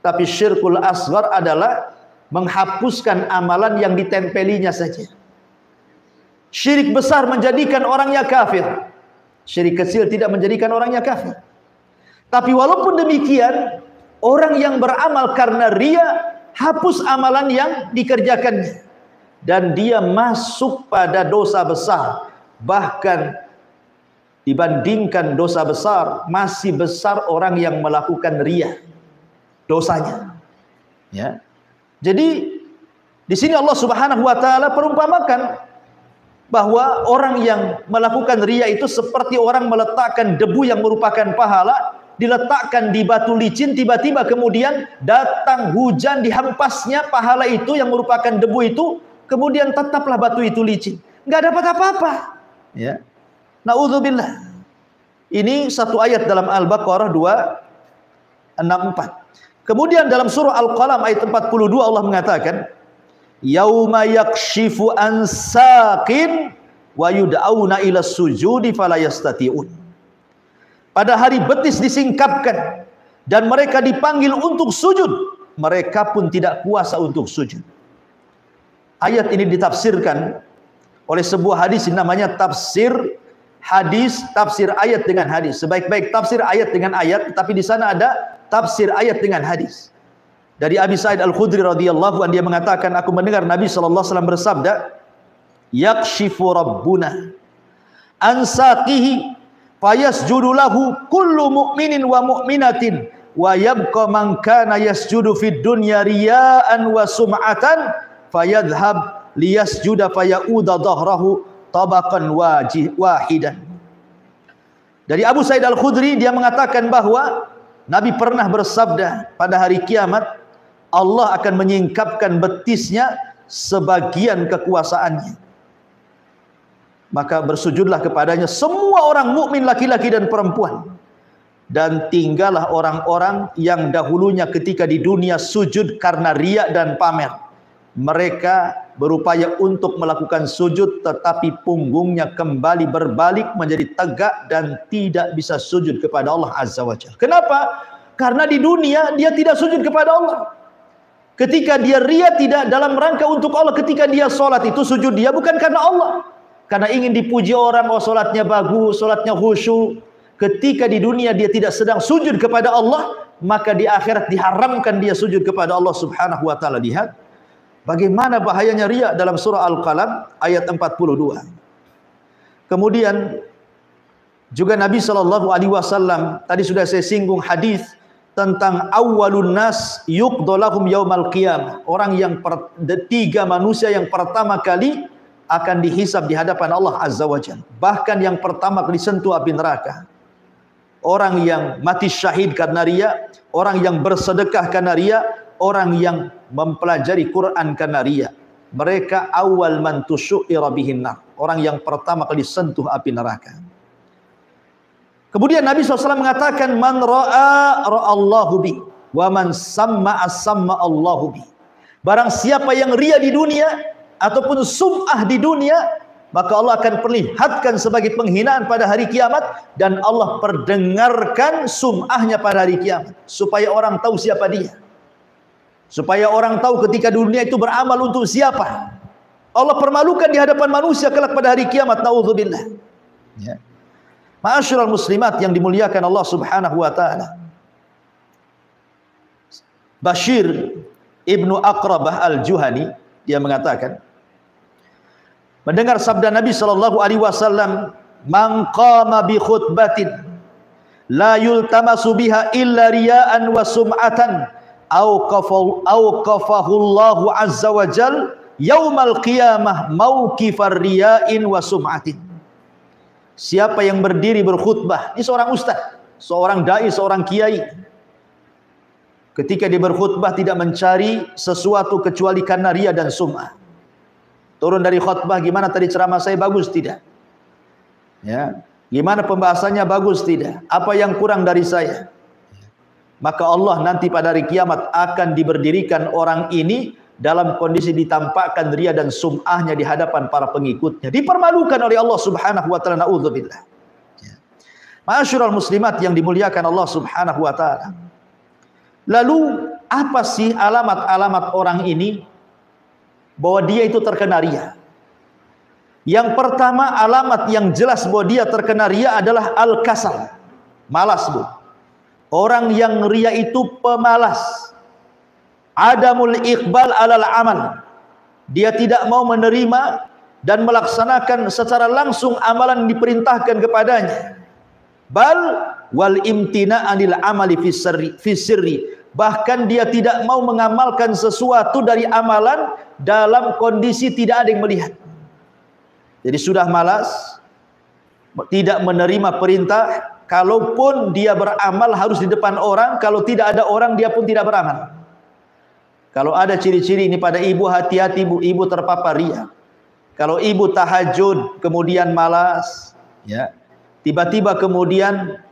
Tapi syirkul asghar adalah menghapuskan amalan yang ditempelinya saja. Syirik besar menjadikan orangnya kafir, syirik kecil tidak menjadikan orangnya kafir. Tapi walaupun demikian, orang yang beramal karena riya hapus amalan yang dikerjakannya dan dia masuk pada dosa besar. Bahkan dibandingkan dosa besar, masih besar orang yang melakukan riya dosanya. Ya. Jadi di sini Allah Subhanahu wa taala perumpamakan bahwa orang yang melakukan riya itu seperti orang meletakkan debu yang merupakan pahala, diletakkan di batu licin, tiba-tiba kemudian datang hujan, dihempasnya pahala itu yang merupakan debu itu, kemudian tetaplah batu itu licin, nggak dapat apa-apa. Ya, naudzubillah. Ini satu ayat dalam Al-Baqarah 264. Kemudian dalam surah Al-Qalam ayat 42 Allah mengatakan, yauma yakshifu an saqin wa yud'auna ila sujudi fala yastati'un. Pada hari betis disingkapkan dan mereka dipanggil untuk sujud, mereka pun tidak kuasa untuk sujud. Ayat ini ditafsirkan oleh sebuah hadis namanya tafsir hadis, tafsir ayat dengan hadis. Sebaik-baik tafsir ayat dengan ayat, tetapi di sana ada tafsir ayat dengan hadis. Dari Abi Sa'id Al-Khudri radhiyallahu anhu, dia mengatakan, aku mendengar Nabi sallallahu alaihi wasallam bersabda, yakshifu rabbuna an saqihi fayasjudu lahu kullu mu'minin wa mu'minatin wa yabqa man kana yasjudu fid dunya riya'an wa sum'atan fayadhhab liyasjuda fayauda dhahrahu tabaqan wahidan. Dari Abu Sa'id Al-Khudri, dia mengatakan bahwa Nabi pernah bersabda, pada hari kiamat Allah akan menyingkapkan betisnya sebagian kekuasaannya. Maka bersujudlah kepadanya semua orang mukmin laki-laki dan perempuan. Dan tinggallah orang-orang yang dahulunya ketika di dunia sujud karena riya dan pamer. Mereka berupaya untuk melakukan sujud, tetapi punggungnya kembali berbalik menjadi tegak dan tidak bisa sujud kepada Allah Azza wa Jalla. Kenapa? Karena di dunia dia tidak sujud kepada Allah. Ketika dia riya, tidak dalam rangka untuk Allah. Ketika dia sholat itu sujud dia bukan karena Allah, karena ingin dipuji orang, oh sholatnya bagus, sholatnya khusyuk. Ketika di dunia dia tidak sedang sujud kepada Allah, maka di akhirat diharamkan dia sujud kepada Allah Subhanahu wa taala. Lihat bagaimana bahayanya riya dalam surah Al-Qalam ayat 42. Kemudian juga Nabi SAW, tadi sudah saya singgung hadis tentang awwalun nas yuqdalahum yaumal qiyamah. Orang yang tiga manusia yang pertama kali akan dihisab di hadapan Allah Azza wa Jalla. Bahkan yang pertama kali disentuh api neraka. Orang yang mati syahid karena riya, orang yang bersedekah karena riya, orang yang mempelajari Quran karena riya. Mereka awal man tusyu'ira bihin nar. Orang yang pertama kali disentuh api neraka. Kemudian Nabi SAW mengatakan, man ra'a ra'allahu bi, wa man samma'a samma'allahu bi. Barang siapa yang ria di dunia ataupun sum'ah di dunia, maka Allah akan perlihatkan sebagai penghinaan pada hari kiamat, dan Allah perdengarkan sum'ahnya pada hari kiamat, supaya orang tahu siapa dia. Supaya orang tahu ketika dunia itu beramal untuk siapa. Allah permalukan di hadapan manusia kelak pada hari kiamat. Na'udzubillah. Ya. Ma'asyiral muslimat yang dimuliakan Allah Subhanahu wa taala. Bashir Ibnu Aqrabah Al-Juhani, dia mengatakan, mendengar sabda Nabi sallallahu alaihi wasallam, "Man qama bi khutbatin la yultamasu biha illa riya'an wa sum'atan auqafahu Allahu azza wa jal yaumal qiyamah mauqifar riya'in wa sum'atin." Siapa yang berdiri berkhutbah, ini seorang ustaz, seorang dai, seorang kiai, ketika dia berkhutbah tidak mencari sesuatu kecuali karena riya dan sum'ah. Turun dari khutbah, gimana tadi ceramah saya, bagus tidak? Ya, gimana pembahasannya, bagus tidak? Apa yang kurang dari saya? Maka Allah nanti pada hari kiamat akan diberdirikan orang ini dalam kondisi ditampakkan riya dan sum'ahnya di hadapan para pengikutnya, dipermalukan oleh Allah Subhanahu wa taala. Na'udzubillah. Ya. Ma'asyiral muslimat yang dimuliakan Allah Subhanahu wa taala. Lalu apa sih alamat-alamat orang ini bahwa dia itu terkena riya? Yang pertama, alamat yang jelas bahwa dia terkena riya adalah al-kasal, malas, Bu. Orang yang riya itu pemalas. Adamul iqbal alal amal. Dia tidak mau menerima dan melaksanakan secara langsung amalan yang diperintahkan kepadanya. Bal wal imtina anil amali fi sirri. Bahkan dia tidak mau mengamalkan sesuatu dari amalan dalam kondisi tidak ada yang melihat. Jadi sudah malas, tidak menerima perintah. Kalaupun dia beramal harus di depan orang. Kalau tidak ada orang, dia pun tidak beramal. Kalau ada ciri-ciri ini pada ibu, hati-hati Bu, ibu terpapar riya. Kalau ibu tahajud kemudian malas, ya, tiba-tiba kemudian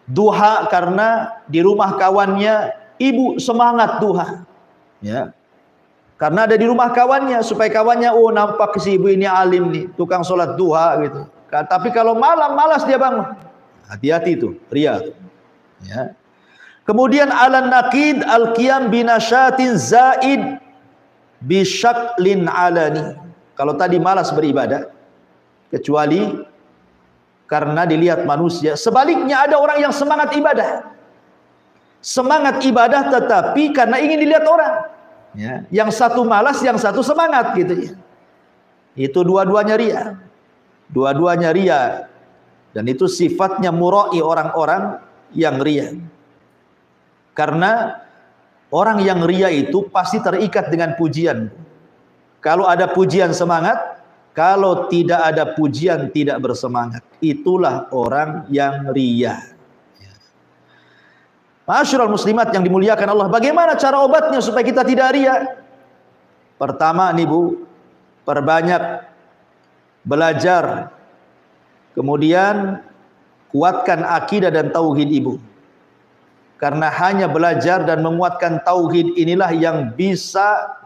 duha karena di rumah kawannya, ibu semangat duha, ya, karena ada di rumah kawannya, supaya kawannya, oh nampak si ibu ini alim nih, tukang sholat duha gitu. Tapi kalau malam malas dia bangun, hati-hati itu riya, ya. Kemudian alan naqid al-qiyam binasyatin zaid bisyaklin alani. Kalau tadi malas beribadah, kecuali karena dilihat manusia. Sebaliknya ada orang yang semangat ibadah. Semangat ibadah tetapi karena ingin dilihat orang. Ya, yang satu malas, yang satu semangat gitu ya. Itu dua-duanya ria. Dua-duanya ria. Dan itu sifatnya murai orang-orang yang ria. Karena orang yang ria itu pasti terikat dengan pujian. Kalau ada pujian semangat, kalau tidak ada pujian tidak bersemangat. Itulah orang yang ria. Ma'asyiral muslimat yang dimuliakan Allah, bagaimana cara obatnya supaya kita tidak ria? Pertama nih Bu, perbanyak belajar. Kemudian kuatkan akidah dan tauhid Ibu. Karena hanya belajar dan menguatkan tauhid inilah yang bisa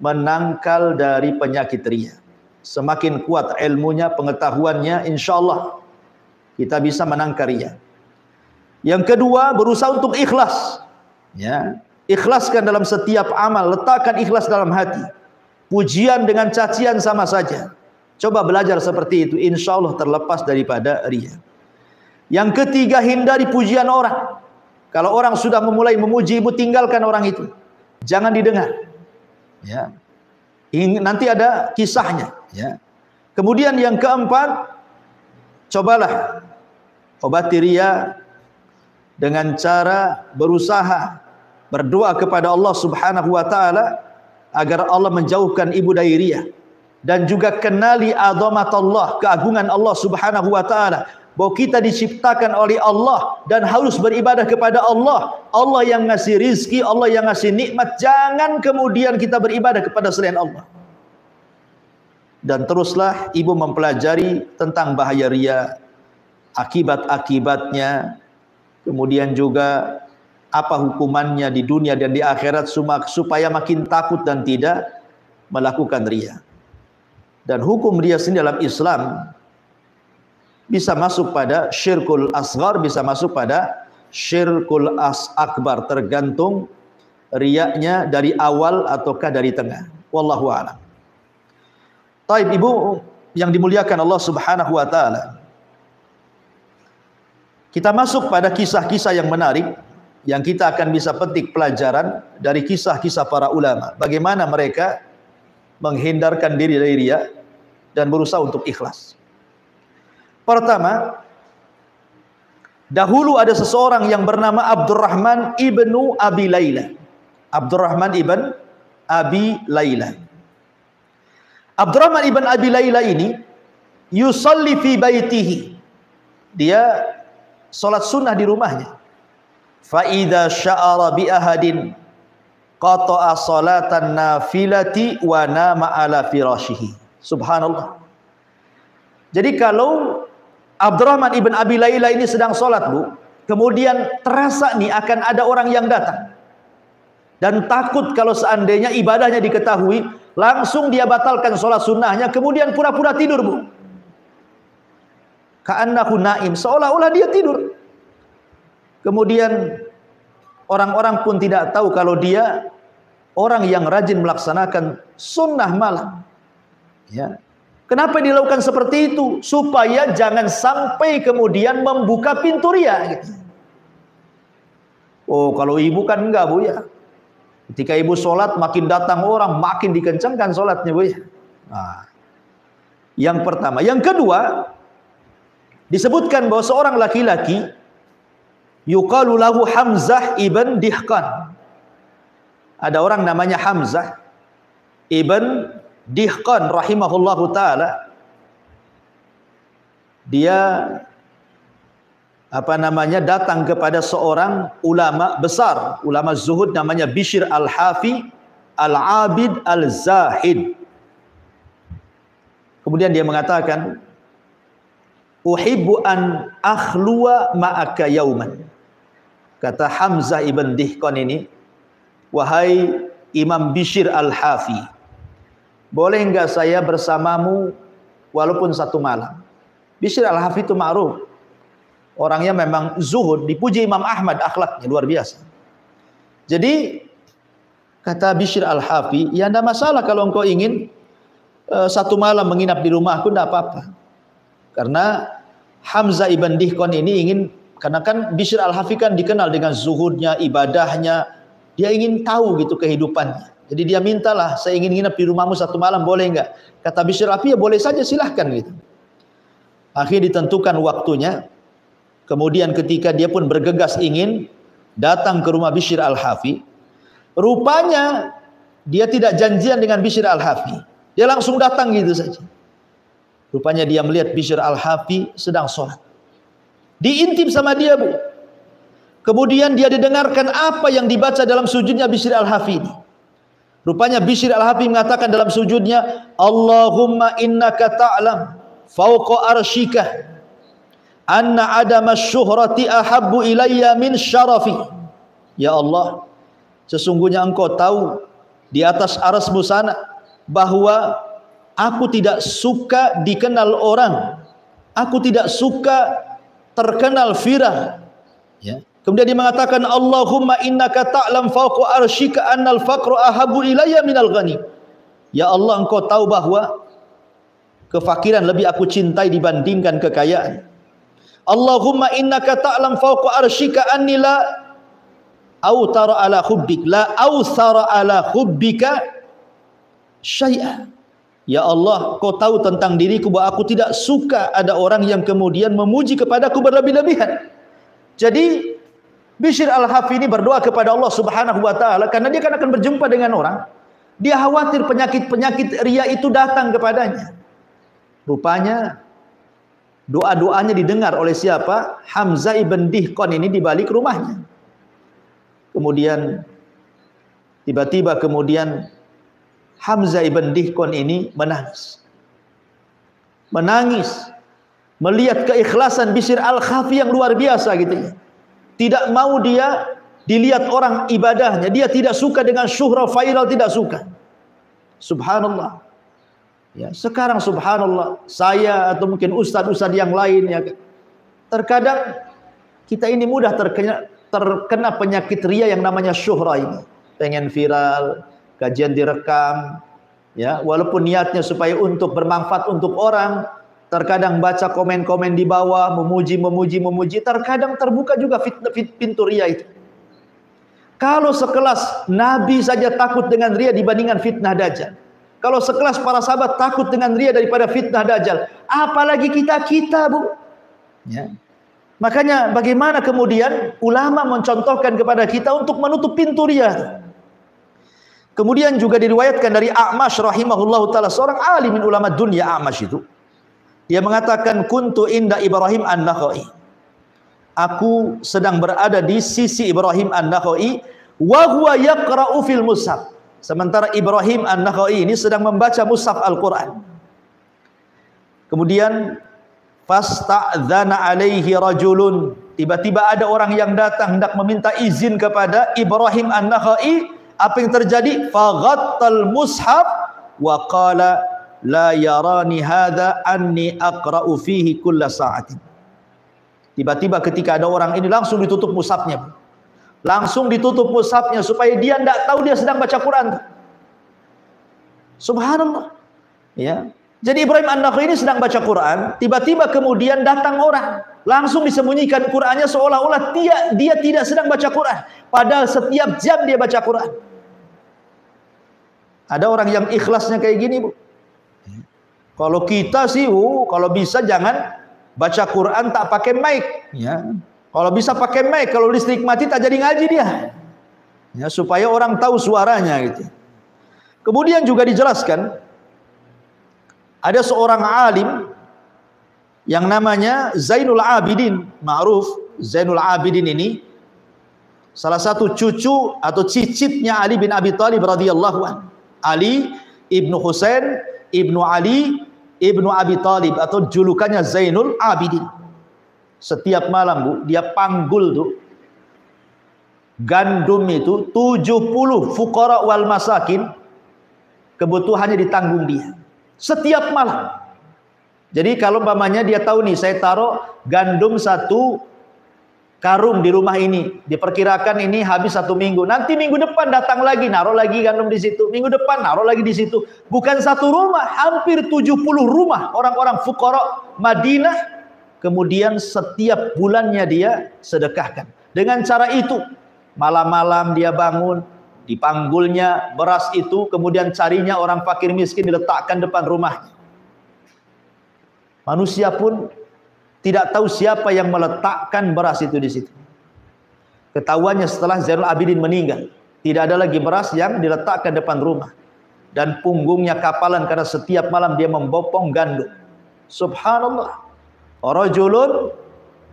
menangkal dari penyakit ria. Semakin kuat ilmunya, pengetahuannya, insyaallah kita bisa menangkal ria. Yang kedua, berusaha untuk ikhlas. Ya, ikhlaskan dalam setiap amal, letakkan ikhlas dalam hati. Pujian dengan cacian sama saja. Coba belajar seperti itu, insya Allah terlepas daripada ria. Yang ketiga, hindari pujian orang. Kalau orang sudah memulai memuji Ibu, tinggalkan orang itu. Jangan didengar. Ya. Nanti ada kisahnya. Ya. Kemudian yang keempat, cobalah obati ria dengan cara berusaha berdoa kepada Allah Subhanahu wa taala agar Allah menjauhkan Ibu dari ria, dan juga kenali azamatullah, keagungan Allah Subhanahu wa taala, bahwa kita diciptakan oleh Allah dan harus beribadah kepada Allah. Allah yang ngasih rizki, Allah yang ngasih nikmat. Jangan kemudian kita beribadah kepada selain Allah. Dan teruslah Ibu mempelajari tentang bahaya ria, akibat-akibatnya, kemudian juga apa hukumannya di dunia dan di akhirat, supaya makin takut dan tidak melakukan ria. Dan hukum ria sendiri dalam Islam bisa masuk pada syirkul asghar, bisa masuk pada syirkul akbar, tergantung riaknya dari awal ataukah dari tengah. Wallahu a'lam. Taib Ibu yang dimuliakan Allah Subhanahu wa taala, kita masuk pada kisah-kisah yang menarik yang kita akan bisa petik pelajaran dari kisah-kisah para ulama. Bagaimana mereka menghindarkan diri dari ria dan berusaha untuk ikhlas. Pertama, dahulu ada seseorang yang bernama Abdurrahman ibnu Abi Layla. Abdurrahman ibn Abi Layla. Abdurrahman ibn Abi Layla ini yusalli fi baitihi. Dia salat sunnah di rumahnya. Fa idza sya'ara bi ahadin qata'a salatan nafilati wa nama ala firashihi. Subhanallah. Jadi kalau Abdurrahman ibn Abi Layla ini sedang salat, Bu, kemudian terasa nih akan ada orang yang datang, dan takut kalau seandainya ibadahnya diketahui, langsung dia batalkan sholat sunnahnya, kemudian pura-pura tidur, Bu. Ka'annahu naim, seolah-olah dia tidur. Kemudian orang-orang pun tidak tahu kalau dia orang yang rajin melaksanakan sunnah malam. Ya. Kenapa dilakukan seperti itu? Supaya jangan sampai kemudian membuka pintu ria gitu. Oh, kalau ibu kan enggak, Bu, ya. Ketika ibu sholat, makin datang orang, makin dikencangkan sholatnya, Bu, ya. Nah, yang pertama. Yang kedua, disebutkan bahwa seorang laki-laki yuqalu lahu Hamzah ibn Dihqan. Ada orang namanya Hamzah ibn Dihqan rahimahullahu ta'ala. Dia datang kepada seorang ulama besar, ulama zuhud, namanya Bishr al-Hafi al-Abid al-Zahid. Kemudian dia mengatakan, uhibbu an akhluwa ma'aka yauman. Kata Hamzah ibn Dihqan ini, wahai Imam Bishr al-Hafi, boleh enggak saya bersamamu walaupun satu malam? Bishr al-Hafi itu ma'ruf, orangnya memang zuhud, dipuji Imam Ahmad akhlaknya luar biasa. Jadi kata Bishr al-Hafi, ya tidak masalah kalau engkau ingin satu malam menginap di rumahku, tidak apa-apa. Karena Hamzah ibn Dihqan ini ingin, karena kan Bishr al-Hafi kan dikenal dengan zuhudnya, ibadahnya, dia ingin tahu gitu kehidupannya. Jadi dia mintalah, saya ingin nginep di rumahmu 1 malam, boleh enggak? Kata Bishr al-Hafi, ya boleh saja, silahkan gitu. Akhirnya ditentukan waktunya. Kemudian ketika dia pun bergegas ingin datang ke rumah Bishr al-Hafi, rupanya dia tidak janjian dengan Bishr al-Hafi. Dia langsung datang gitu saja. Rupanya dia melihat Bishr al-Hafi sedang sholat. Diintip sama dia, Bu. Kemudian dia didengarkan apa yang dibaca dalam sujudnya Bishr al-Hafi ini. Rupanya Bishr al-Hafi mengatakan dalam sujudnya, Allahumma innaka ta'lam fauqa arshika anna adama syuhrati ahabbu ilayya min syarafi. Ya Allah, sesungguhnya engkau tahu di atas arsy-Mu sana bahwa aku tidak suka dikenal orang, aku tidak suka terkenal viral. Ya. Kemudian dia mengatakan, Allahumma innaka ta'lam fawqa arsyika annal faqru ahabbu ilayya minal ghani. Ya Allah, engkau tahu bahwa kefakiran lebih aku cintai dibandingkan kekayaan. Allahumma innaka ta'lam fawqa arsyika anni la awtara ala hubbik, la awthara ala hubbika syai'a. Ya Allah, kau tahu tentang diriku bahwa aku tidak suka ada orang yang kemudian memuji kepadaku berlebih-lebihan. Jadi Bishr al-Hafi ini berdoa kepada Allah Subhanahu wa taala karena dia akan berjumpa dengan orang. Dia khawatir penyakit-penyakit riya itu datang kepadanya. Rupanya doa-doanya didengar oleh siapa? Hamzah ibn Dihqan ini di balik rumahnya. Kemudian tiba-tiba Hamzah ibn Dihqan ini menangis. Menangis melihat keikhlasan Bishr al-Hafi yang luar biasa gitu ya. Tidak mau dia dilihat orang ibadahnya, dia tidak suka dengan syuhrah viral, tidak suka. Subhanallah. Ya, sekarang subhanallah, saya atau mungkin ustaz-ustaz yang lain ya, terkadang kita ini mudah terkena penyakit riya yang namanya syuhrah ini. Pengen viral, kajian direkam, ya, walaupun niatnya supaya untuk bermanfaat untuk orang, terkadang baca komen-komen di bawah, memuji, terkadang terbuka juga pintu riya itu. Kalau sekelas Nabi saja takut dengan riya dibandingkan fitnah Dajjal. Kalau sekelas para sahabat takut dengan riya daripada fitnah Dajjal, apalagi kita, Bu. Ya. Makanya bagaimana kemudian ulama mencontohkan kepada kita untuk menutup pintu riya. Kemudian juga diriwayatkan dari A'mash rahimahullahu taala, seorang alimin ulama dunia. A'mash itu dia mengatakan, kuntu inda Ibrahim an-Nakhai. Aku sedang berada di sisi Ibrahim an-Nakhai, wa huwa yaqra'u fil mushaf. Sementara Ibrahim an-Nakhai ini sedang membaca mushaf Al-Qur'an. Kemudian fasta'dzana alaihi rajulun. Tiba-tiba ada orang yang datang hendak meminta izin kepada Ibrahim an-Nakhai. Apa yang terjadi? Faghattal mushaf wa qala la yarani hadha anni aqra'u fihi kulla sa'atin. Tiba-tiba ketika ada orang ini langsung ditutup mushafnya. Langsung ditutup mushafnya supaya dia tidak tahu dia sedang baca Quran. Subhanallah. Ya. Jadi Ibrahim an-Nakhai ini sedang baca Quran, tiba-tiba kemudian datang orang, langsung disembunyikan Qurannya seolah-olah dia tidak sedang baca Quran, padahal setiap jam dia baca Quran. Ada orang yang ikhlasnya kayak gini, Bu. Kalau kita sih, kalau bisa jangan baca Quran tak pakai mic, ya. Kalau bisa pakai mic, kalau listrik mati tak jadi ngaji dia. Ya, supaya orang tahu suaranya gitu. Kemudian juga dijelaskan ada seorang alim yang namanya Zainul Abidin, ma'ruf. Zainul Abidin ini salah satu cucu atau cicitnya Ali bin Abi Thalib radhiyallahu anhu. Ali ibnu Husain ibnu Ali ibnu Abi Thalib, atau julukannya Zainul Abidin. Setiap malam, Bu, dia panggul tuh gandum itu 70 fuqara wal masakin, kebutuhannya ditanggung dia setiap malam. Jadi kalau umpamanya dia tahu nih, saya taruh gandum 1 karung di rumah ini, diperkirakan ini habis 1 minggu, nanti minggu depan datang lagi, naruh lagi gandum di situ, minggu depan naruh lagi di situ. Bukan 1 rumah, hampir 70 rumah orang-orang fuqara Madinah kemudian setiap bulannya dia sedekahkan. Dengan cara itu, malam-malam dia bangun, dipanggulnya beras itu, kemudian carinya orang fakir miskin diletakkan depan rumahnya. Manusia pun tidak tahu siapa yang meletakkan beras itu di situ. Ketahuannya setelah Zainul Abidin meninggal, tidak ada lagi beras yang diletakkan depan rumah. Dan punggungnya kapalan karena setiap malam dia membopong gandum. Subhanallah. Rajulun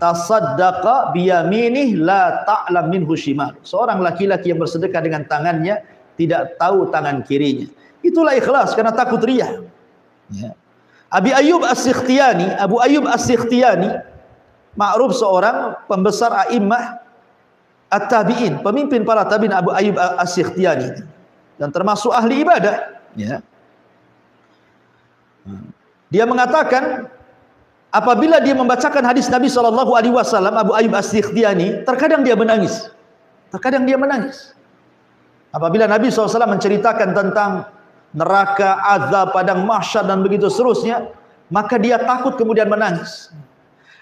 tasaddaqa biyaminih la ta'lam minhu shimal. Seorang laki-laki yang bersedekah dengan tangannya, tidak tahu tangan kirinya. Itulah ikhlas, karena takut riya. Ya. Abu Ayyub As-Sikhtiyani ma'ruf seorang pembesar a'immah at-tabi'in, pemimpin para tabi'in. Abu Ayyub As-Sikhtiyani, dan termasuk ahli ibadah, ya. Dia mengatakan apabila dia membacakan hadis Nabi SAW, Abu Ayyub As-Sikhtiyani, terkadang dia menangis. Terkadang dia menangis. Apabila Nabi SAW menceritakan tentang neraka, azab, padang mahsyar dan begitu seterusnya, maka dia takut kemudian menangis.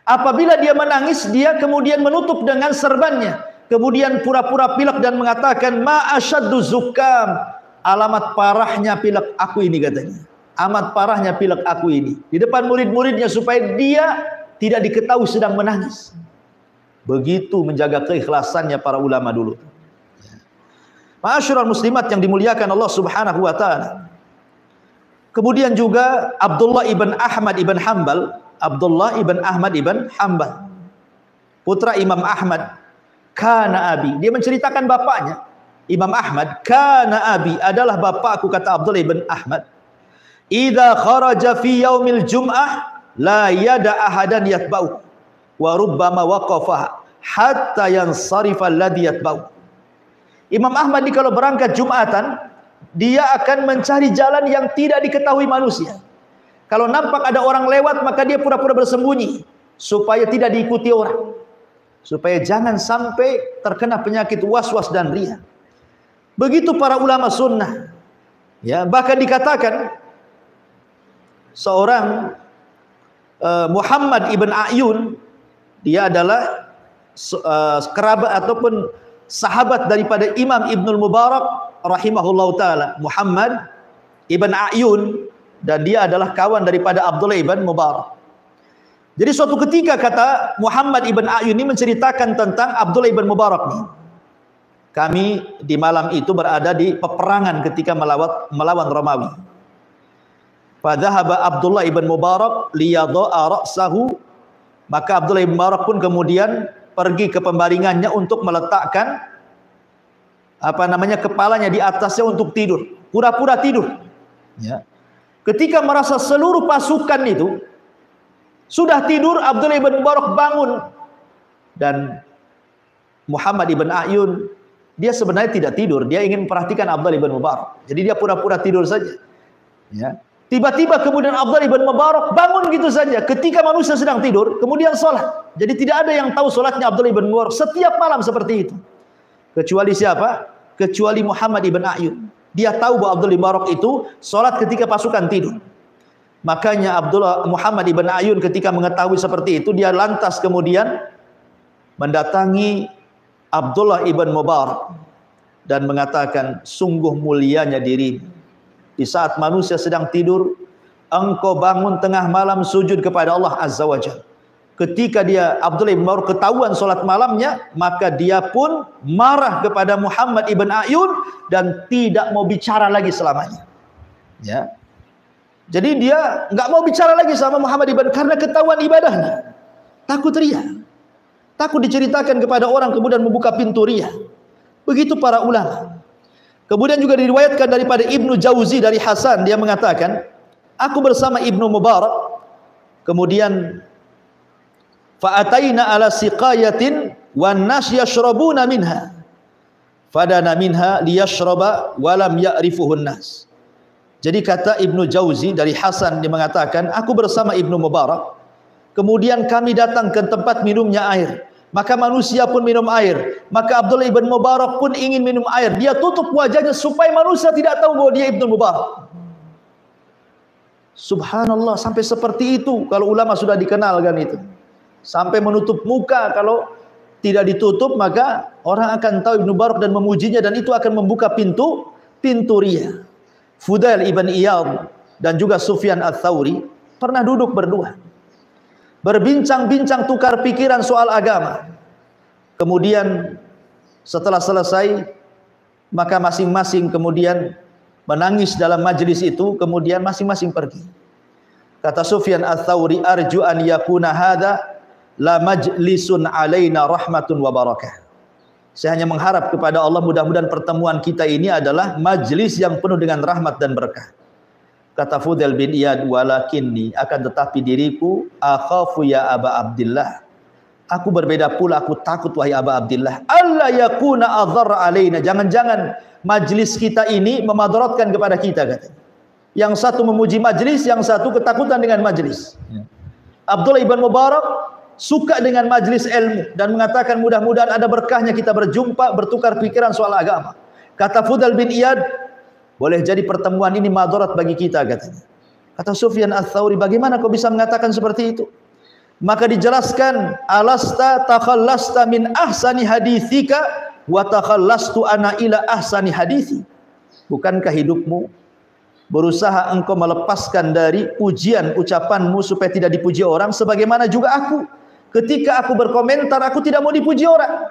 Apabila dia menangis, dia kemudian menutup dengan serbannya, kemudian pura-pura pilek dan mengatakan, ma asyaddu zukam, alamat parahnya pilek aku ini, katanya. Amat parahnya pilek aku ini, di depan murid-muridnya, supaya dia tidak diketahui sedang menangis. Begitu menjaga keikhlasannya para ulama dulu. Ma'asyiral muslimat yang dimuliakan Allah Subhanahu wa taala. Kemudian juga Abdullah ibn Ahmad ibn Hanbal, Abdullah ibn Ahmad ibn Hanbal, putra Imam Ahmad. Kana abi, dia menceritakan bapaknya Imam Ahmad. Kana abi, adalah bapakku, kata Abdullah ibn Ahmad. Idza kharaja fi yaumil jum'ah la yada ahadan yatba'u wa rubbama waqafa hatta yansarifa alladhi yatba'u. Imam Ahmad ini kalau berangkat Jumatan, dia akan mencari jalan yang tidak diketahui manusia. Kalau nampak ada orang lewat, maka dia pura-pura bersembunyi supaya tidak diikuti orang, supaya jangan sampai terkena penyakit was-was dan riya. Begitu para ulama sunnah. Ya, bahkan dikatakan seorang Muhammad ibn A'yun, dia adalah kerabat ataupun sahabat daripada Imam Ibnul Mubarak rahimahullah ta'ala, Muhammad ibn A'yun, dan dia adalah kawan daripada Abdullah ibn Mubarak. Jadi suatu ketika, kata Muhammad ibn A'yun ini menceritakan tentang Abdullah ibn Mubarak nih, kami di malam itu berada di peperangan ketika melawan Romawi. Fadhahaba Abdullah ibn Mubarak liyadha'a ra'sahu, maka Abdullah ibn Mubarak pun kemudian pergi ke pembaringannya untuk meletakkan kepalanya di atasnya untuk tidur, pura-pura tidur. Ya. Ketika merasa seluruh pasukan itu sudah tidur, Abdullah ibn Mubarak bangun, dan Muhammad ibn A'yun, dia sebenarnya tidak tidur, dia ingin memperhatikan Abdullah ibn Mubarak. Jadi dia pura-pura tidur saja. Ya. Tiba-tiba kemudian Abdullah ibn Mubarak bangun gitu saja ketika manusia sedang tidur, kemudian sholat. Jadi tidak ada yang tahu sholatnya Abdullah ibn Mubarak setiap malam seperti itu. Kecuali siapa? Kecuali Muhammad ibn A'yun. Dia tahu bahwa Abdullah ibn Mubarak itu sholat ketika pasukan tidur. Makanya Muhammad ibn A'yun ketika mengetahui seperti itu, dia lantas kemudian mendatangi Abdullah ibn Mubarak dan mengatakan, sungguh mulianya dirimu. Di saat manusia sedang tidur, engkau bangun tengah malam sujud kepada Allah Azza wa Jalla. Ketika Abdullah ibn Mubarak ketahuan solat malamnya, maka dia pun marah kepada Muhammad ibn A'yun dan tidak mau bicara lagi selamanya. Ya. Jadi dia nggak mau bicara lagi sama Muhammad ibn, karena ketahuan ibadahnya. Takut riya. Takut diceritakan kepada orang kemudian membuka pintu riya. Begitu para ulama. Kemudian juga diriwayatkan daripada Ibnu Jauzi dari Hasan, dia mengatakan, aku bersama Ibnu Mubarak, kemudian fa'ataina ala siqayatin wan nas yashrabuna minha fadana minha liyashraba wa lam ya'rifuhun nas. Jadi kata Ibnu Jauzi dari Hasan, dia mengatakan, aku bersama Ibnu Mubarak, kemudian kami datang ke tempat minumnya air. Maka manusia pun minum air. Maka Abdullah ibn Mubarak pun ingin minum air. Dia tutup wajahnya supaya manusia tidak tahu bahwa dia Ibnu Mubarak. Subhanallah, sampai seperti itu kalau ulama sudah dikenalkan itu. sampai menutup muka. Kalau tidak ditutup maka orang akan tahu Ibnu Barak dan memujinya, dan itu akan membuka pintu riya. Fudail ibn Iyad dan juga Sufyan Ats-Tsauri pernah duduk berdua, berbincang-bincang tukar pikiran soal agama. Kemudian setelah selesai, maka masing-masing kemudian menangis dalam majelis itu, kemudian masing-masing pergi. Kata Sufyan Ats-Tsauri, arju an yakuna hadza la majlisun alaina rahmatun wa barakah. Saya hanya mengharap kepada Allah, mudah-mudahan pertemuan kita ini adalah majlis yang penuh dengan rahmat dan berkah. Kata Fudail bin Iyad, walakinni, akan tetapi diriku, akhafu ya Aba Abdillah, aku berbeda pula, aku takut wahai Aba Abdillah, alla yakuna adhar alaina, jangan-jangan majlis kita ini memadaratkan kepada kita, katanya. Yang satu memuji majlis, yang satu ketakutan dengan majlis. Abdullah ibn Mubarak suka dengan majlis ilmu dan mengatakan mudah-mudahan ada berkahnya kita berjumpa, bertukar pikiran soal agama. Kata Fudail bin Iyad, boleh jadi pertemuan ini madarat bagi kita, katanya. Kata Sufyan Ats-Tsauri, bagaimana kau bisa mengatakan seperti itu? Maka dijelaskan, alasta takhallasta min ahsani hadithika wa takhallastu ana ila ahsani hadithi. Bukankah hidupmu berusaha engkau melepaskan dari pujian ucapanmu supaya tidak dipuji orang, sebagaimana juga aku. Ketika aku berkomentar, aku tidak mau dipuji orang.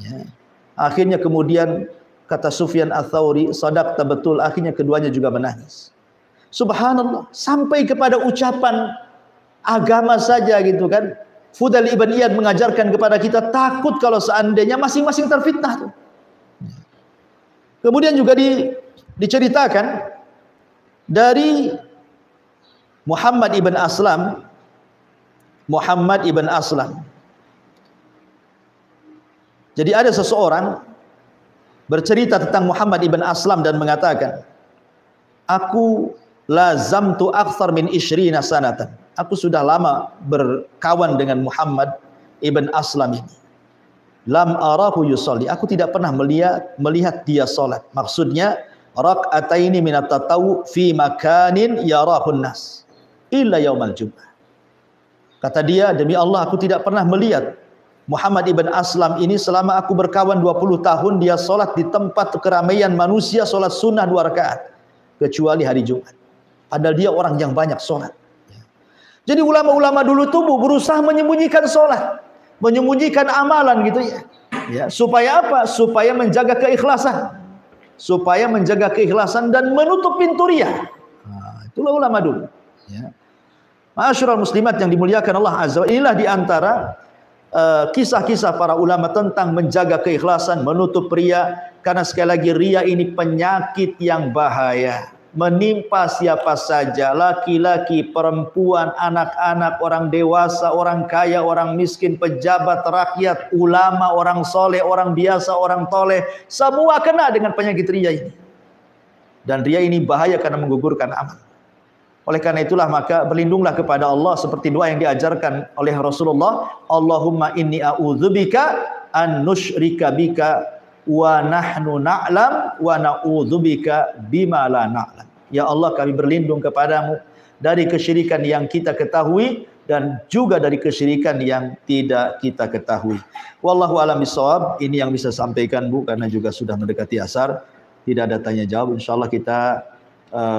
Ya. Akhirnya kemudian kata Sufyan Ats-Tsauri, sadaqta, betul. Akhirnya keduanya juga menangis. Subhanallah, sampai kepada ucapan agama saja gitu kan. Fudail ibn Iyad mengajarkan kepada kita takut kalau seandainya masing-masing terfitnah tuh. Kemudian juga diceritakan dari Muhammad ibn Aslam. Jadi ada seseorang bercerita tentang Muhammad ibn Aslam dan mengatakan, aku lazamtu akthar min 20 sanatan. Aku sudah lama berkawan dengan Muhammad ibn Aslam ini. Lam arahu yusalli. Aku tidak pernah melihat dia salat. Maksudnya rak'ataini minat tatawwu fi makanin yarahun nas illa yaumal jum'ah. Kata dia, demi Allah aku tidak pernah melihat Muhammad ibn Aslam ini selama aku berkawan 20 tahun dia salat di tempat keramaian manusia, salat sunnah 2 rakaat, kecuali hari Jumat. Padahal dia orang yang banyak salat. Jadi ulama-ulama dulu tuh berusaha menyembunyikan salat, menyembunyikan amalan gitu ya. Ya, supaya apa? Supaya menjaga keikhlasan. Supaya menjaga keikhlasan dan menutup pintu riya. Nah, itulah ulama dulu. Ya. Ma'asyiral muslimat yang dimuliakan Allah Azza wa Jalla, inilah di antara kisah-kisah para ulama tentang menjaga keikhlasan, menutup riya. Karena sekali lagi riya ini penyakit yang bahaya, menimpa siapa saja, laki-laki, perempuan, anak-anak, orang dewasa, orang kaya, orang miskin, pejabat, rakyat, ulama, orang soleh, orang biasa, orang toleh, semua kena dengan penyakit riya ini. Dan riya ini bahaya karena menggugurkan amal. Oleh karena itulah maka berlindunglah kepada Allah seperti doa yang diajarkan oleh Rasulullah, Allahumma inni a'udzubika an nusyrika bika wa nahnu na'lam wa na'udzubika bima la na'lam. Ya Allah, kami berlindung kepadamu dari kesyirikan yang kita ketahui dan juga dari kesyirikan yang tidak kita ketahui. Wallahu a'lam bishawab. Ini yang bisa sampaikan Bu, karena juga sudah mendekati asar. Tidak ada tanya jawab. Insyaallah kita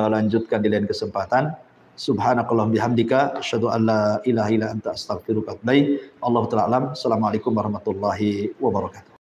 lanjutkan di lain kesempatan. Subhanakallahumma bihamdika asyhadu an la ilaha illa anta astaghfiruka wa atubu ilaik. Allahu ta'ala alam. Assalamualaikum warahmatullahi wabarakatuh.